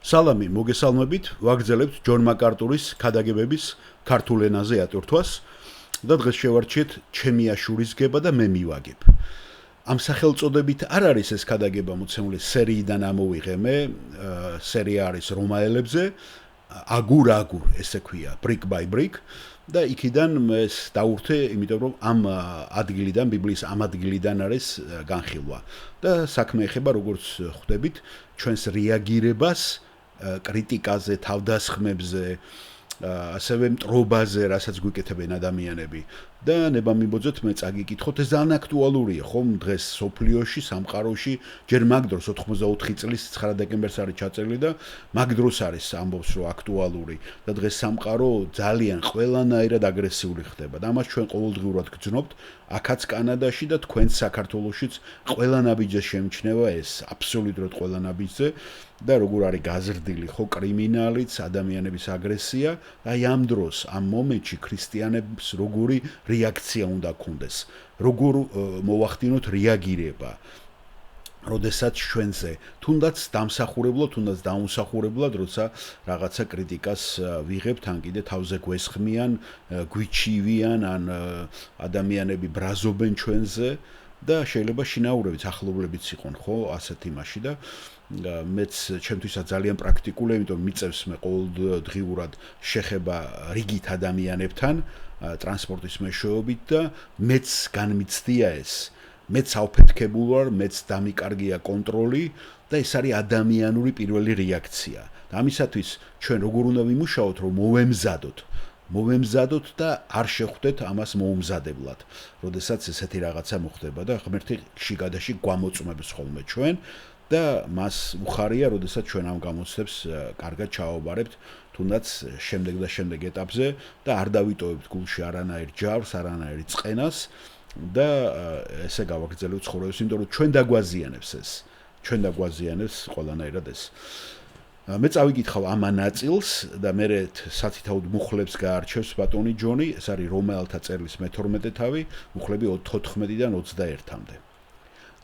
სალამი, მოგესალმებით, ვაგრძელებთ ჯონ მაკარტურის ქადაგებების ქართულ ენაზე ატვირთვას და დღეს შევარჩიეთ ჩემი აშურის გება და მე მივაგებ. ამ სახელწოდებით არ არის ეს ქადაგება მოცემული სერიიდან ამოვიღე მე, სერია არის რომაელებზე, აგურ, ესე ქვია, brick by brick და იქიდან ეს დაურთე, იმიტომ რომ ამ ადგილიდან, ბიბლიის ამ ადგილიდან არის განხილვა. და საქმე ეხება, როგორც ხვდებით, ჩვენს რეაგირებას კრიტიკაზე, თავდასხმებზე, ასევე მტრობაზე, რასაც გვიკეთებენ ადამიანები. და ნება მიბოძოთ მე წაგიკითხოთ, ეს ძალიან აქტუალურია, ხომ დღეს სოფლიოში, სამყაროში, ჯერ მაგ დროს 84 წლის 9 დეკემბერს არის ჩაწერილი და მაგ დროს არის ამბობს, რომ აქტუალური და დღეს სამყარო ძალიან ყველანაირად აგრესიული ხდება და ამას ჩვენ ყოველდღიურად გძნობთ, აქაც კანადაში და თქვენც საქართველოშიც ყველა ნაბიჯზე შემჩნევა ეს, აბსოლუტურად ყველა ნაბიჯზე და როგორ არის გაზრდილი ხო კრიმინალიც, ადამიანების აგრესია და აი ამ დროს, ამ მომენტში ქრისტიანებს როგორი რეაქცია უნდა ქონდეს, როგორ მოვახდინოთ რეაგირება, როდესაც ჩვენზე თუნდაც დამსახურებლად, თუნდაც დაუმსახურებლად, როცა რაღაცა კრიტიკას ვიღებთ, ან კიდე თავზე გვესხმიან, გვიჩივიან, ან ადამიანები ბრაზობენ ჩვენზე და შეიძლება შინაურებიც, ახლობლებიც იყონ, ხო, ასეთ იმაში და მეც ჩემთვისაც ძალიან პრაქტიკულია, იმიტომ მიწევს მე ყოველდღიურად შეხება რიგით ადამიანებთან ტრანსპორტის მეშვეობით და მეც განმიცდია ეს. მეც აუფეთქებულ ვარ, მეც დამიკარგია კონტროლი და ეს არის ადამიანური პირველი რეაქცია. და ამისათვის ჩვენ როგორ უნდა ვიმუშაოთ, რომ მოვემზადოთ და არ შეხვდეთ ამას მოუმზადებლად. როდესაც ესეთი რაღაცა მოხდება და ღმერთი შიგადაში გვამოწმებს ხოლმე ჩვენ და მას უხარია, როდესაც ჩვენ ამ გამოცდებს კარგად ჩავაბარებთ, თუნდაც შემდეგ ეტაპზე და არ დავიტოვებთ გულში არანაირ ჯავს, არანაირ წყენას და ესე გავაგრძელებთ ცხოვრებას, იმიტომ რომ ჩვენ დაგვაზიანებს ყველანაირად ეს. მე წავიკითხავ ამ ნაწილს და მე სათითაოდ მუხლებს გაარჩევს ბატონი ჯონი, ეს არის რომაელთა წერილს მე-12 თავი, მუხლები 14-დან 21-მდე.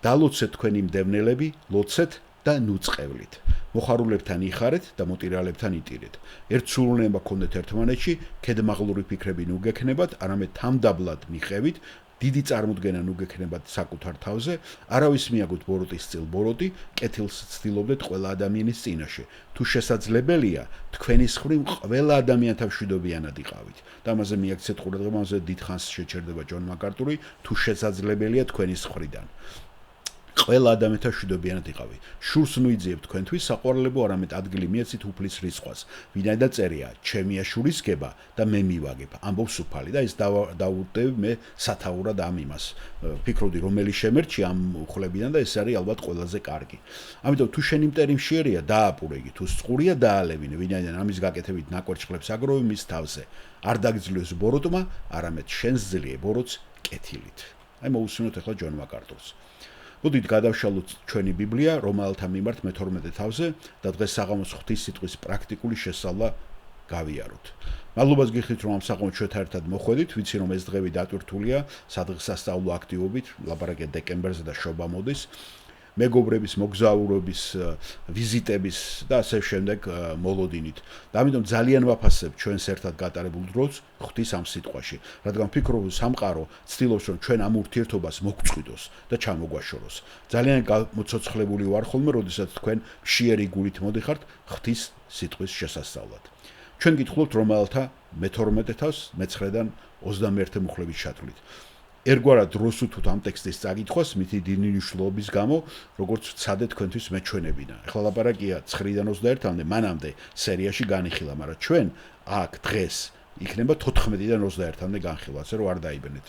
დალოცეთ თქვენი მდევნელები, ლოცეთ და ნუწყევლით. მოხარულებთან იხარეთ და მოტირალებთან იტირეთ. ერთ სულუნება გქონდეთ ერთმანეთში, ქედმაღლური ფიქრები ნუ გექნებათ, არამედ თამდაბლად მიხევით, დიდი წარმოდგენა ნუ გექნებათ საკუთარ თავზე, არავის მიაგოთ ბოროტის წილ ბოროტი, კეთილს ცდილობდეთ ყველა ადამიანის წინაშე. თუ შესაძლებელია, თქვენის ხრივ ყველა ადამიანთან მშვიდობიანად იყავით. და ამაზე მიაქცეთ ყურადღება, ამაზე დიდხანს შეჩერდება ჯონ მაკარტური, თუ შესაძლებელია თქვენის მხრიდან. ყველა ადამიანთან მშვიდობიანად იყავი. შურს ნუიძიებ თქვენთვის საყვარლებო, არამედ ადგილი მიეცით უფლის რისხვას. ვინაიდან წერია, ჩემი აშურის გება და მე მივაგებ. ამბობს უფალი და ეს დავურდები მე სათაურად ამ იმას. ფიქრობდი, რომელი შემერჩი ამ უხლებიდან და ეს არის ალბათ ყველაზე კარგი. ამიტომ თუ შენი მტერი მშიერია, დააპურეგი, თუ წყურია დაალევინე, ვინაიდან ამის გაკეთებით ნაკვერცხლებს აგროვე მის თავზე. არ დაგძლევს ბოროტმა, არამედ შენს ძლიერე ბოროტს კეთილით. აი მოусმინოთ ახლა ჯონ მაკარტურს. მოდით გადავშალოთ ჩვენი ბიბლია რომაელთა მიმართ მე-12 თავზე და დღეს საღამოს ღვთის სიტყვის პრაქტიკული შესწავლა გავიაროთ. მადლობას გიხდით, რომ ამ საღამოს ჩვენთან ერთად მოხვედით, ვიცი რომ ეს დღები დატვირთულია სადღესასწაულო აქტივობით, ლაპარაკია დეკემბერზე და შობა მოდის. მეგობრების მოგზაურობის, ვიზიტების და ასე შემდეგ მოლოდინით. და ამიტომ ძალიან ვაფასებ ჩვენს ერთად გატარებულ დროს ღვთის ამ სიტყვაში, რადგან ვფიქრობ, რომ სამყარო ცდილობს, რომ ჩვენ ამ ურთიერთობას მოგწყვიტოს და ჩამოგვაშოროს. ძალიან მოცოცხლებული ვარ ხოლმე, როდესაც თქვენ მშიერი გულით მოდიხართ ღვთის სიტყვის შესასწავლად. ჩვენ გითხულობთ რომაელთა მე-12 თავს მე-9-დან 21 მუხლების ჩათვლით. ერგვარად დროს უთუთ ამ ტექსტის წაკითხვას, მითი დიდი მნიშვნელობის გამო, როგორც ვცადე თქვენთვის მეჩვენებინა. ახლა ლაპარაკია 9-დან 21-მდე, მანამდე სერიაში განიხილა, მაგრამ ჩვენ აქ დღეს იქნება 14-დან 21-მდე განხილვა, ასე რომ არ დაიბნეთ.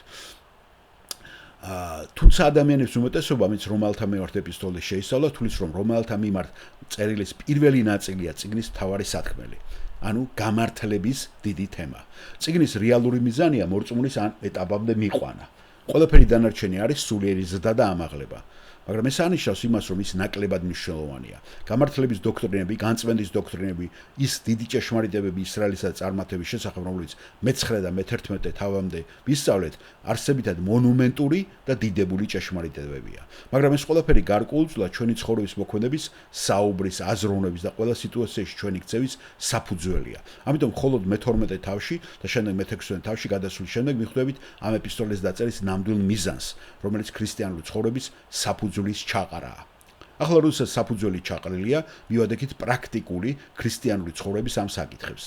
თუმცა ადამიანებს უმეტესობა, ვინც რომაელთა მიმართ ეპისტოლეს შეისწავლა, თulis რომ რომაელთა მიმართ წერილის პირველი ნაწილია წიგნის მთავარი სათქმელი. ანუ გამართლების დიდი თემა. წიგნის რეალური მიზანია მორწმუნის ამ ეტაპამდე მიყვანა. ყველაფერი დანარჩენი არის სულიერი ზრდა და ამაღლება. მაგრამ ეს ანიშნავს იმას, რომ ის ნაკლებად მნიშვნელოვანია. გამართლების დოქტრინები, განწმენდის დოქტრინები, ის დიდი ჭეშმარიტებები ისრაელისა და წარმართების შესახებ, რომელიც მე-9 და მე-11 თავამდე ვისწავლეთ, არსებითად მონუმენტური და დიდებული ჭეშმარიტებებია. მაგრამ ეს ყველაფერი გარკვეულწილად ჩვენი ცხოვრების მოქმედების, საუბრის, აზროვნების და ყველა სიტუაციაში ჩვენი ქცევის საფუძველია. ამიტომ მხოლოდ მე-12 თავში და შემდეგ მე-16 თავში გადასვლის შემდეგ მიხვდებით ამ ეპისტოლეს დაწერის ნამდვილ მიზანს, რომელიც ქრისტიანული ცხოვრების საფუძვლის ჩაყარაა. ახლა როდესაც საფუძველი ჩაყრილია, მივადექით პრაქტიკული ქრისტიანული ცხოვრების ამ საკითხებს.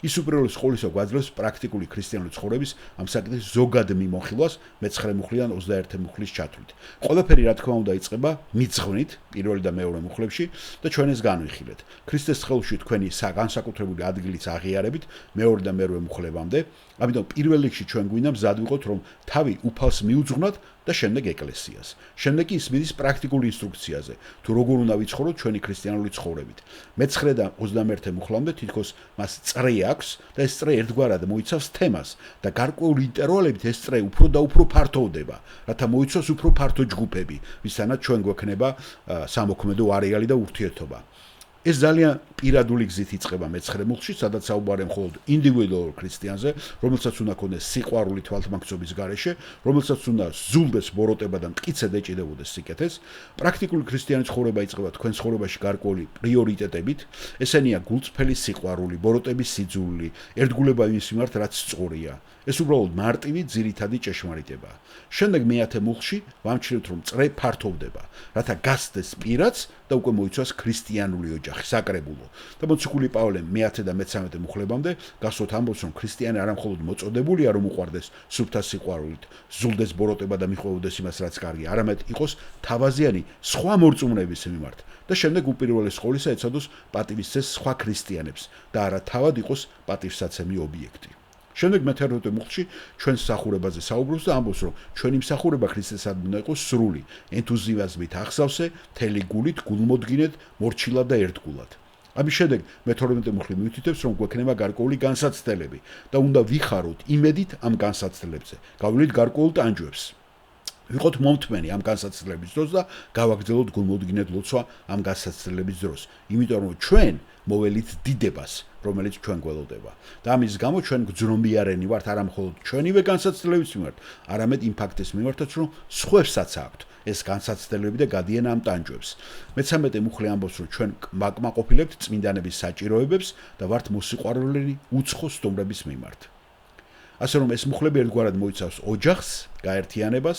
ის უპირველეს ყოვლისა გვაძლევს პრაქტიკული ქრისტიანული ცხოვრების ამ საკითხის ზოგად მიმოხილვას მე-9 მუხლიდან 21 მუხლის ჩათვლით. ყველაფერი რა თქმა უნდა იწყება მიძღვნით პირველი და მეორე მუხლებში და ჩვენ ეს განვიხილეთ. ქრისტეს ხელში თქვენი განსაკუთრებული ადგილის აღიარებით მეორე და მერვე მუხლებამდე, ამიტომ პირველ რიგში ჩვენ გვინდა მზად ვიყოთ, რომ თავი უფალს მიუძღვნათ და შემდეგ ეკლესიას. შემდეგ კი ის მიდის პრაქტიკულ ინსტრუქციაზე, თუ როგორ უნდა ვიცხოვროთ ჩვენი ქრისტიანული ცხოვრებით. მე-9 და 21 მუხლამდე თითქოს მას წრე აქვს და ეს წრე ერთგვარად მოიცავს თემას და გარკვეული ინტერვალებით ეს წრე უფრო და უფრო ფართოვდება, რათა მოიცავს უფრო ფართო ჯგუფები, ვისთანაც ჩვენ გვექნება სამოქმედო არეალი და ურთიერთობა. ეს ძალიან პირადული გზით იწყება მე-9 მუხლში, სადაც საუბარია მხოლოდ ინდივიდუალურ ქრისტიანზე, რომელსაც უნდა ქონდეს სიყვარული თვალთმაქცობის გარეშე, რომელსაც უნდა ზულდეს ბოროტება და მტკიცედ ეჭიდებოდეს სიკეთეს. პრაქტიკული ქრისტიანი ცხოვრება იწყება თქვენ ცხოვრებაში გარკვეული პრიორიტეტებით, ესენია გულწრფელი სიყვარული, ბოროტების სიძულვი, ერთგულება იმის მიმართ, რაც სწორია. ეს უბრალოდ მარტივი ძირითადი ჭეშმარიტებაა. შემდეგ მე-10 მუხლში ვამჩნევთ, რომ წრე ფართოვდება, რათა გასცდეს პირაც და უკვე მოიცავს ქრისტიანული ოჯახი, საკრებულო. და მოციქული პავლე მე-10 და მე-13 მუხლებამდე გასვოთ ამბობს, რომ ქრისტიანი არა მხოლოდ მოწოდებულია, რომ უყვარდეს სუფთა სიყვარულით, ზულდეს ბოროტება და მიყვებოდეს იმას, რაც კარგია, არამედ იყოს თავაზიანი სხვა მორწმუნეების მიმართ. და შემდეგ უპირველეს ყოვლისა ეცადოს პატივისცეს სხვა ქრისტიანებს და არა თავად იყოს პატივსაცემი ობიექტი. შემდეგ მე-11 მუხლში ჩვენს მსახურებაზე საუბრობს და ამბობს, რომ ჩვენი მსახურება ქრისტესად უნდა იყოს სრული, ენთუზიაზმით აღსავსე, მთელი გულით, გულმოდგინედ, მორჩილად და ერთგულად. ამის შემდეგ მე-12 მუხლი მიუთითებს, რომ გვექნება გარკვეული განსაცდელები და უნდა ვიხაროთ იმედით ამ განსაცდელებზე, გავვლით გარკვეულ ტანჯვებს. ვიყოთ მომთმენი ამ განსაცდელების დროს და გავაგრძელოთ გულმოდგინედ ლოცვა ამ განსაცდელების დროს, იმიტომ რომ ჩვენ მოველით დიდებას, რომელიც ჩვენ გველოდება. და ამის გამო ჩვენ გძნობიარენი ვართ არა მხოლოდ ჩვენივე განსაცდელების მიმართ, არამედ იმ ფაქტის მიმართაც, რომ სხვებსაც აქვთ ეს განსაცდელები და გადიან ამ ტანჯვებს. მე-13 მუხლი ამბობს, რომ ჩვენ კმაყოფილებთ წმინდანების საჭიროებებს და ვართ მოსიყვარულენი უცხო სტუმრების მიმართ. ასე რომ ეს მუხლები ერთგვარად მოიცავს ოჯახს, გაერთიანებას,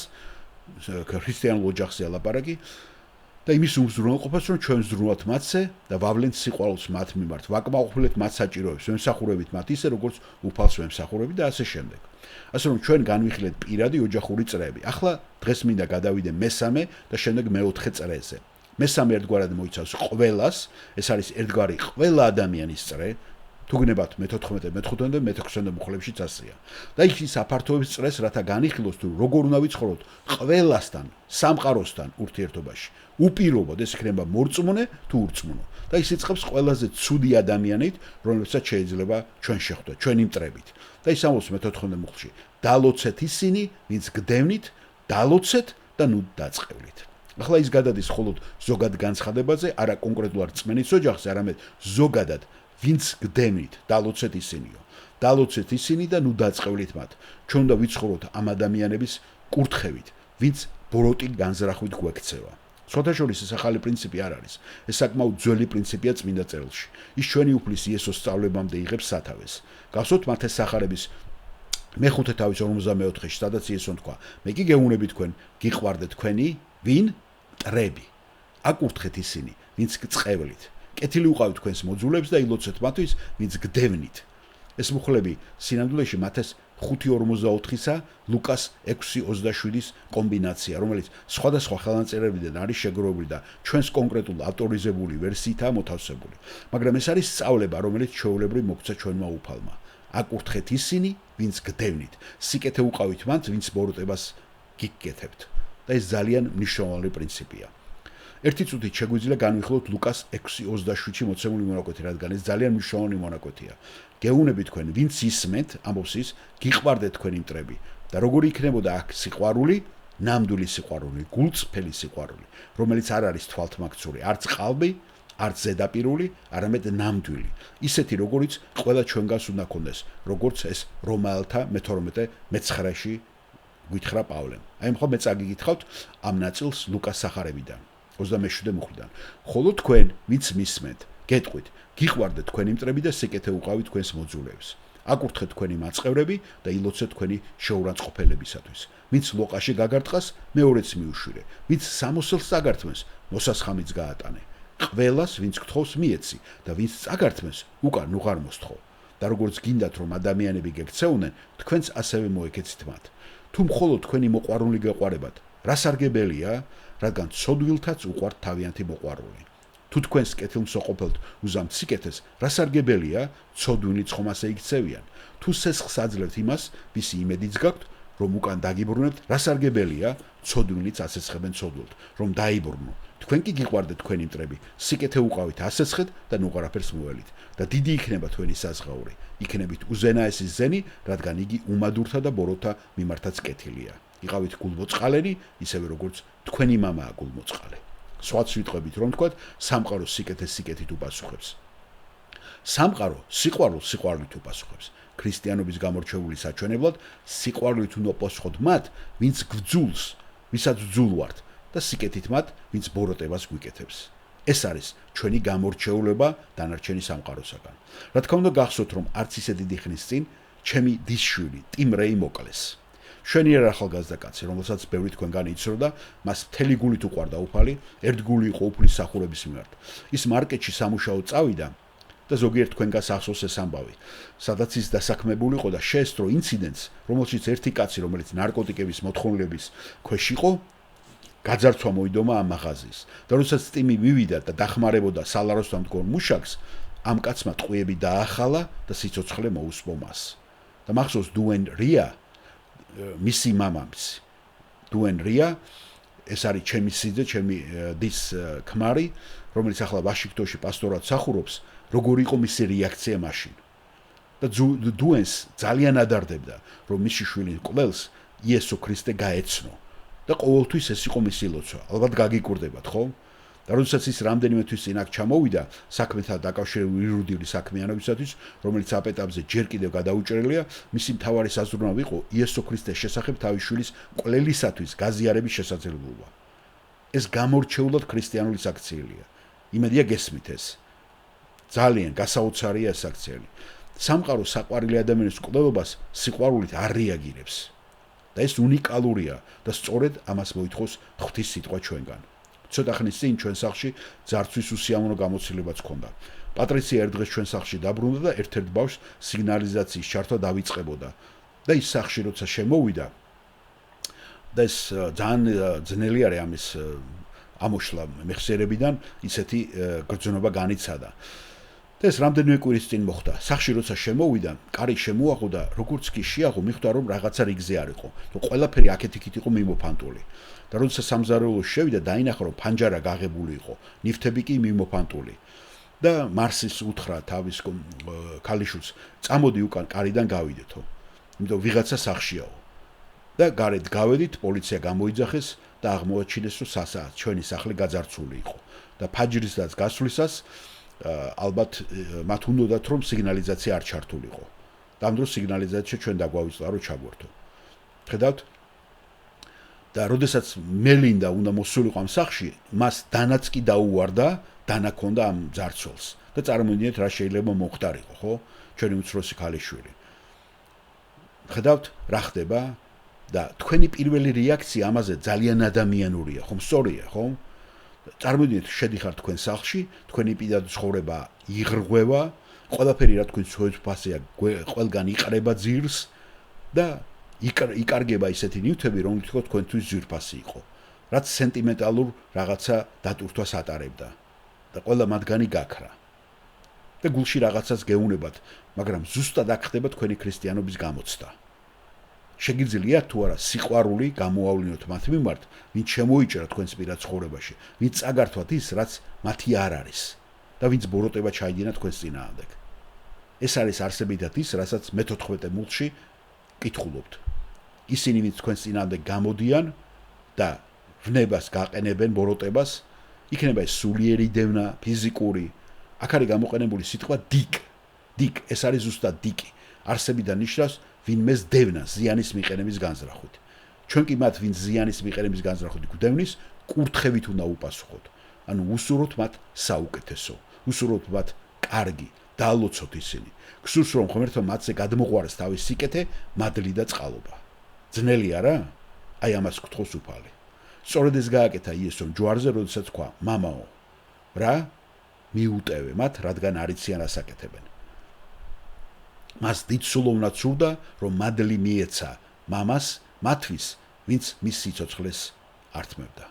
ქრისტიანულ ოჯახზე ალაპარაკი და იმის უზრუნველყოფას, რომ ჩვენ ზრუნავთ მათზე და ვავლენთ სიყვარულს მათ მიმართ, ვაკმაყოფილებთ მათ საჭიროებს, ვემსახურებით მათ ისე, როგორც უფალს ვემსახურებით და ასე შემდეგ. ასე რომ ჩვენ განვიხილეთ პირადი ოჯახური წრეები. ახლა დღეს მინდა გადავიდე მე-3 და შემდეგ მე-4 წრეზე. მე-3 ერთგვარად მოიცავს ყველას, ეს არის ერთგვარი ყველა ადამიანის წრე. თუ გნებათ მე-14, მე-15 და მე-16 მუხლებშიც ასეა. და იქ ის აფართოებს წრეს, რათა განიხილოს, თუ როგორ უნდა ვიცხოვროთ ყველასთან, სამყაროსთან ურთიერთობაში. უპირობოდ ეს იქნება მორწმუნე თუ ურწმუნო. და ის იწყებს ყველაზე ცუდი ადამიანით, რომელსაც შეიძლება ჩვენ შეხვდეთ, ჩვენი მტრებით. და ის ამბობს მე-14 მუხლში: დალოცეთ ისინი, ვინც გდევნით, დალოცეთ და ნუ დაწყევლით. ახლა ის გადადის მხოლოდ ზოგად განცხადებაზე, არა კონკრეტულად რწმენის ოჯახზე, არამედ ზოგადად ვინც გდევნით, დალოცეთ ისინიო. დალოცეთ ისინი და ნუ დაწყევლით მათ. ჩვენ უნდა ვიცხოვროთ ამ ადამიანების კურთხევით, ვინც ბოროტი განზრახვით გვექცევა. სხვათაშორის ეს ახალი პრინციპი არ არის. ეს საკმაოდ ძველი პრინციპია წმინდა წერილში. ის ჩვენი უფლის იესოს სწავლებამდე იღებს სათავეს. გახსოვთ მათეს სახარების მე-5 თავის 54-ში, სადაც იესომ თქვა: მე კი გეუბნები თქვენ, გიყვარდეთ თქვენი ვინ? მტრები. აკურთხეთ ისინი, ვინც გწყევლით. კეთილი უყავთ თქვენს მოძულებს და ილოცეთ მათთვის, ვინც გდევნით. ეს მუხლები სინამდვილეში მათეს 5:44-ისა ლუკას 6:27-ის კომბინაცია, რომელიც სხვადასხვა ხელნაწერებიდან არის შეგროვებული და ჩვენს კონკრეტულ ავტორიზებული ვერსიითაა მოთავსებული. მაგრამ ეს არის სწავლება, რომელიც ჩვეულებრივ მოგვცა ჩვენმა უფალმა. აკურთხეთ ისინი, ვინც გდევნით. სიკეთე უყავით მათ, ვინც ბოროტებას გიგკეთებთ. და ეს ძალიან მნიშვნელოვანი პრინციპია. ერთი წუთით შეგვიძლია განვიხილოთ ლუკას 6:27-ში მოცემული მონაკვეთი, რადგან ეს ძალიან მნიშვნელოვანი მონაკვეთია. გეუბნები თქვენ, ვინც ისმენთ, ამბობს ის, გიყვარდეთ თქვენი მტრები და როგორი იქნებოდა აქ სიყვარული, ნამდვილი სიყვარული, გულწრფელი სიყვარული, რომელიც არ არის თვალთმაქცური, არც ყალბი, არც ზედაპირული, არამედ ნამდვილი. ისეთი, როგორიც ყველა ჩვენგანს უნდა ქონდეს, როგორც ეს რომაელთა მე-12-მე-9-ში გითხრა პავლემ. აი მხოლოდ მე წაგიგითხავთ ამ ნაწილს ლუკას სახარებიდან, 27 მუხლიდან. ხოლო თქვენ, ვინც მისმენთ, გეტყვით, გიყვარდეთ თქვენი მტრები და სიკეთე უყავით თქვენს მოძულეებს. აკურთხეთ თქვენი მაწყევრები და ილოცეთ თქვენი შეურაცხყოფელებისათვის. ვინც ლოყაში გაგარტყას, მეორეც მიუშვირე. ვინც სამოსელს წაგართმევს, მოსასხამიც გაატანე. ყველას, ვინც გთხოვს, მიეცი და ვინც წაგართმევს, უკან უღარ მოსთხოვ. და როგორც გინდათ, რომ ადამიანები გექცეუნენ, თქვენც ასევე მოეკეცით მათ. თუ მხოლოდ თქვენი მოყვარული გეყვარებათ, რა სარგებელია, რადგან ცოდვილთაც უყვართ თავიანთი მოყვარული. თუ თქვენს კეთილმსოყოფელთ უზამთ სიკეთეს, რა სარგებელია, ცოდვილიც ხომ ასე იქცევიან. თუ სესხს აძლევთ იმას, ვისი იმედიც გაქვთ, რომ უკან დაგიბრუნებთ, რა სარგებელია, ცოდვილიც ასეცხებენ ცოდვილთ, რომ დაიბრუნო. თქვენ კი გიყვარდეთ თქვენი მტრები, სიკეთე უყავით ასეცხეთ და ნუ არაფერს მოველით. და დიდი იქნება თქვენი საზღაური. იქნებით უზენაესი ზენი, რადგან იგი უმადურთა და ბოროტთა მიმართაც კეთილია. იყავით გულმოწყალენი, ისევე როგორც თქვენი მამაა გულმოწყალე. სხვაც ვიტყვებით, რომ თქვათ, სამყარო სიკეთეს სიკეთით უპასუხებს. სამყარო სიყვარულს სიყვარულით უპასუხებს. ქრისტიანობის გამორჩეული საჩვენებლად სიყვარულით უნდა პასუხოთ მათ, ვინც გძულს, ვისაც ძულ ვართ და სიკეთით მათ, ვინც ბოროტებას გვიკეთებს. ეს არის ჩვენი გამორჩეულება დანარჩენი სამყაროსაგან. რა თქმა უნდა გახსოვთ, რომ არც ისე დიდი ხნის წინ ჩემი დისშვილი ტიმ რეი მოკლეს. შვენიერ ახალგაზრდა კაცი, რომელსაც ბევრი თქვენგანი იცნობდა, მას მთელი გულით უყვარდა უფალი, ერთგული იყო უფლის სახურების მიმართ. ის მარკეტში სამუშაოდ წავიდა და ზოგიერთ თქვენგანს ახსოვს ეს ამბავი, სადაც ის დასაქმებული იყო და შეესწრო ინციდენტს, რომელშიც ერთი კაცი, რომელიც ნარკოტიკების მოთხოვნილების ქვეშ იყო, გაძარცვა მოიდომა ამ მაღაზიის. და როდესაც ტიმი მივიდა და დახმარებოდა სალაროსთან მდგომ მუშაკს, ამ კაცმა ტყვიები დაახალა და სიცოცხლე მოუსპო მას. და მახსოვს დუენ რია, მისი მამამისი. დუენ რია, ეს არის ჩემი სიძე, ჩემი დის ქმარი, რომელიც ახლა ვაშინგტონში პასტორად მსახურობს, როგორი იყო მისი რეაქცია მაშინ. და დუენს ძალიან ადარდებდა, რომ მისი შვილი კვლელს იესო ქრისტე გაეცნო. და ყოველთვის ეს იყო მისი ლოცვა. ალბათ გაგიკურდებათ, ხო? და როდესაც ის რამდენიმე თვის წინ აქ ჩამოვიდა საქმეთან დაკავშირებული ირუდიული საქმიანობისათვის, რომელიც აპეტაპზე ჯერ კიდევ გადაუჭრელია, მისი მთავარი საზრუნავი იყო იესო ქრისტეს შესახებ თავის შვილის კვლელისათვის გაზიარების შესაძლებლობა. ეს გამორჩეულად ქრისტიანული საქციელია. იმედია გესმით ეს. ძალიან გასაოცარია ეს საქციელი. სამყარო საყვარელი ადამიანის კვლელობას სიყვარულით არ რეაგირებს. და ეს უნიკალურია და სწორედ ამას მოითხოვს ღვთის სიტყვა ჩვენგან. ცოტა ხნის წინ ჩვენ სახლში ძარცვის უსიამოვნო გამოცდილებაც ჰქონდა. პატრიცია ერთ დღეს ჩვენ სახლში დაბრუნდა და ერთ-ერთ ბავშვს სიგნალიზაციის ჩართვა დავიწყებოდა. და ის სახლში როცა შემოვიდა და ეს ძალიან ძნელი არის ამის ამოშლა მეხსიერებიდან ისეთი გრძნობა განიცადა. და ეს რამდენიმე კვირის წინ მოხდა. სახლში როცა შემოვიდა, კარი შემოაღო და როგორც კი შეაღო, მიხვდა რომ რაღაცა რიგზე არ იყო. და ყველაფერი აქეთ-იქით იყო მიმოფანტული. და როდესაც სამზარეულოში შევიდა, დაინახა რომ ფანჯარა გაღებული იყო, ნივთები კი მიმოფანტული. და მარსის უთხრა თავის ქალიშვილს, "წამოდი უკან კარიდან გავიდეთო." იმიტომ ვიღაცა სახლშიაო. და გარეთ გავედით, პოლიცია გამოიძახეს და აღმოაჩინეს, რომ ჩვენი სახლი გაძარცვული იყო. და ფაჯრისდაც გასვლისას ალბათ მათ უნდათ რომ სიგნალიზაცია არ ჩართულიყო. და ამ დროს სიგნალიზაცია ჩვენ დაგვავიწყდა რომ ჩაგვერთო. ხედავთ? და როდესაც მელინდა უნდა მოსულიყო ამ სახლში, მას დანაც კი დაუვარდა, დანა ქონდა ამ ძარცველს. და წარმოიდგინეთ რა შეიძლება მოხდარიყო, ხო? ჩვენი უცროსი ქალიშვილი. ხედავთ რა ხდება? და თქვენი პირველი რეაქცია ამაზე ძალიან ადამიანურია, ხომ სწორია, ხო? წარმოიდგინეთ, შედიხართ თქვენ სახლში, თქვენი პირადი ცხოვრება იღრღვევა, ყველაფერი რა თქვენ შეფასია, ყველგან იყრება ძირს და იკარგება ისეთი ნივთები, რომლით თქვენთვის ძვირფასი იყო, რაც სენტიმენტალურ რაღაცა დატვირთვას ატარებდა და ყველა მათგანი გაქრა. და გულში რაღაცას გეუნებათ, მაგრამ ზუსტად აქ ხდება თქვენი ქრისტიანობის გამოცდა. შეგიძლია თუ არა სიყვარული გამოავლინოთ მათ მიმართ, ვინც შემოიჭრა თქვენს პირად ცხოვრებაში, ვინც წაგართვათ ის, რაც მათი არ არის და ვინც ბოროტება ჩაიდინა თქვენს წინააღმდეგ. ეს არის არსებითად ის, რასაც მე-14 მუხლში კითხულობთ. ისინი ვინც თქვენს წინააღმდეგ გამოდიან და ვნებას გაყენებენ ბოროტებას, იქნება ეს სულიერი დევნა, ფიზიკური. აქ არის გამოყენებული სიტყვა დიკ, ეს არის ზუსტად დიკი. არსებიდან ნიშნავს ვინმეს დევნა ზიანის მიყენების განზრახვით. ჩვენ კი მათ ვინ ზიანის მიყენების განზრახვით გვდევნის, კურთხევით უნდა უპასუხოთ. ანუ უსურვოთ მათ საუკეთესო, უსურვოთ მათ კარგი, დაალოცოთ ისინი. გსურს რომ ღმერთო მათზე გადმოყვარეს თავის სიკეთე, მადლი და წყალობა. ძნელი არა? აი ამას გთხოვს უფალი. სწორედ ეს გააკეთა იესომ ჯვარზე, როდესაც თქვა: მამაო, რა? მიუტევე მათ, რადგან არ იციან რას აკეთებენ. მას დიდ სულოვნად სურდა, რომ მადლი მიეცა მამას, მათთვის, ვინც მის სიცოცხლეს ართმევდა.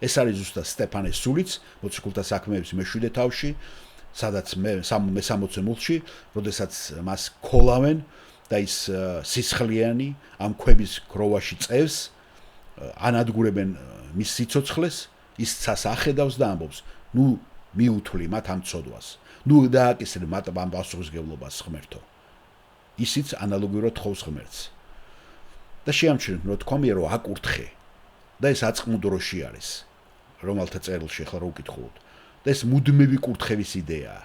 ეს არის ზუსტად სტეფანეს სულიც, მოციქულთა საქმეების მე-7 თავში, სადაც მე-60 მულში, როდესაც მას ქოლავენ და ის სისხლიანი ამ ქვების გროვაში წევს, ანადგურებენ მის სიცოცხლეს, ის ცას ახედავს და ამბობს: ნუ მიუთვლი მათ ამ ცოდვას. ნუ დააკისრე მათ ამ პასუხისმგებლობას ღმერთო. ისიც ანალოგიურად თხოვს ღმერთს. და შეამჩნევთ, რომ თქვამია, რომ აკურთხე. და ეს აწყმუდროში არის, რომელთა წერილში ახლა რო ვკითხულობთ. და ეს მუდმივი კურთხევის იდეაა.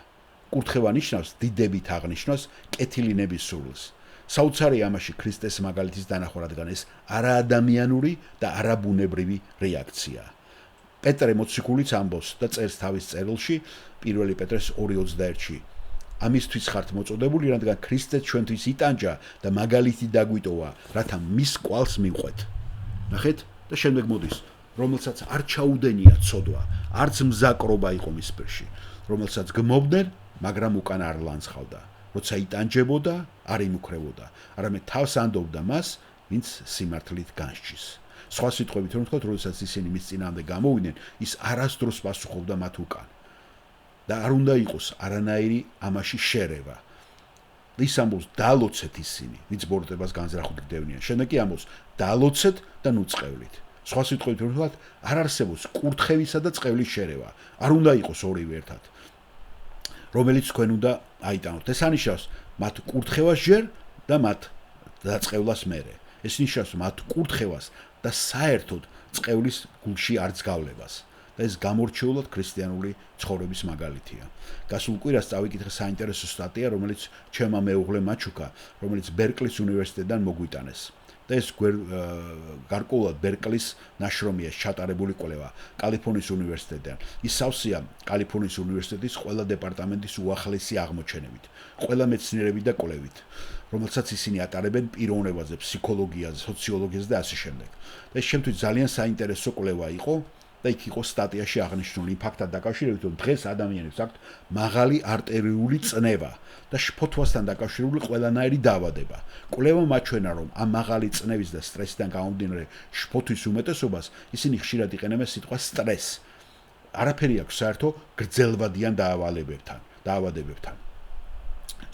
კურთხევა ნიშნავს დიდებით აღნიშნავს კეთილინების სულს. საოცარი ამაში ქრისტეს მაგალითის დანახვა, რადგან ეს არაადამიანური და არაბუნებრივი რეაქციაა. პეტრე მოციქულიც ამბობს და წერს თავის წერილში 1 პეტრეს 2:21-ში. ამისთვის ხართ მოწოდებული, რადგან ქრისტე ჩვენთვის იტანჯა და მაგალითი დაგვიტოვა, რათა მის კვალს მივყვეთ. ნახეთ და შემდეგ მოდის, რომელსაც არ ჩაუდენია ცოდვა, არც მზაკრობა იყო მის პირში, რომელსაც გმობდნენ, მაგრამ უკან არ ლანძღავდა. როცა იტანჯებოდა, არ იმუქრებოდა, არამედ თავს ანდობდა მას, ვინც სიმართლით განსჯის. სხვა სიტყვებით რომ ვთქვათ, როდესაც ისინი მის წინამდე გამოვიდნენ, ის არასდროს პასუხობდა მათ უკან. და არ უნდა იყოს არანაირი ამაში შერევა. ის ამბობს, დალოცეთ ისინი, ვინც ბოროტებას განზრახვით გდევნიან. შემდეგ კი ამბობს, დალოცეთ და ნუ წყევლით. სხვა სიტყვებით რომ ვთქვათ, არ არსებობს კურთხევისა და წყევლის შერევა. არ უნდა იყოს ორივე ერთად. რომელიც თქვენ უნდა აიტანოთ. ეს ანიშნავს მათ კურთხევას ჯერ და მათ დაწყევლას მერე. ეს ნიშნავს მათ კურთხევას და საერთოდ წყევლის გულში არც გავლებას. და ეს გამორჩეულად ქრისტიანული ცხოვრების მაგალითია. გასულ კვირას წავიკითხე საინტერესო სტატია, რომელიც ჩემმა მეუღლემ მაჩუქა, რომელიც ბერკლის უნივერსიტეტიდან მოგვიტანეს. და ეს გარკვეულად ბერკლის ნაშრომია ჩატარებული კვლევა კალიფორნიის უნივერსიტეტიდან. ის სავსეა კალიფორნიის უნივერსიტეტის ყველა დეპარტამენტის უახლესი აღმოჩენებით, ყველა მეცნიერებით და კვლევით, რომელსაც ისინი ატარებენ პიროვნებაზე, ფსიქოლოგიაზე, სოციოლოგიაზე და ასე შემდეგ. და ეს შემთხვევით ძალიან საინტერესო კვლევა იყო. და იქ იყო სტატიაში აღნიშნული იმ ფაქტთან დაკავშირებით, რომ დღეს ადამიანებს აქვთ მაღალი არტერიული წნევა და შფოთვასთან დაკავშირებული ყველანაირი დაავადება. კვლევა მაჩვენა, რომ ამ მაღალი წნევის და სტრესიდან გამომდინარე შფოთვის უმეტესობას ისინი ხშირად იყენებენ სიტყვას სტრესს. არაფერი აქვს საერთო გრძელვადიან დაავადებებთან.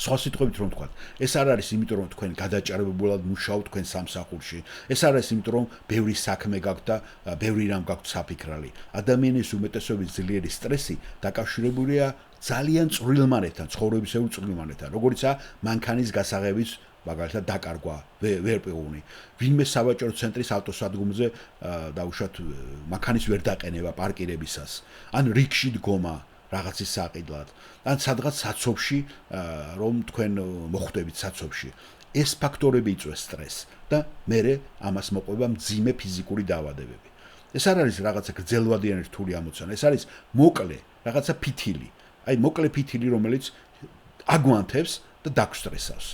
სხვა სიტყვებით რომ ვთქვათ, ეს არ არის იმიტომ, რომ თქვენ გადაჭარბებულად მუშაობთ თქვენ სამსახურში. ეს არ არის იმიტომ, რომ ბევრი საქმე გაქვთ და ბევრი რამ გაქვთ საფიქრალი. ადამიანის უმეტესობის ძლიერი სტრესი დაკავშირებულია ძალიან წვრილმანეთთან, ცხოვრებისეულ წვრილმანეთთან, როგორიცაა მანქანის გასაღების მაგალითად დაკარგვა, ვერპეუნი. ვინმე სავაჭრო ცენტრის ავტოსადგომზე დაუშვათ მანქანის ვერ დაყენება პარკირებისას, ან რიქში დგომა რაღაცის საყიდლად, ან სადღაც საცობში, რომ თქვენ მოხვდებით საცობში. ეს ფაქტორები იწვევს სტრესს და მერე ამას მოყვება მძიმე ფიზიკური დაავადებები. ეს არ არის რაღაცა გრძელვადიანი რთული ამოცანა, ეს არის მოკლე, რაღაცა ფითილი. აი მოკლე ფითილი, რომელიც აგვანთებს და დაგსტრესავს.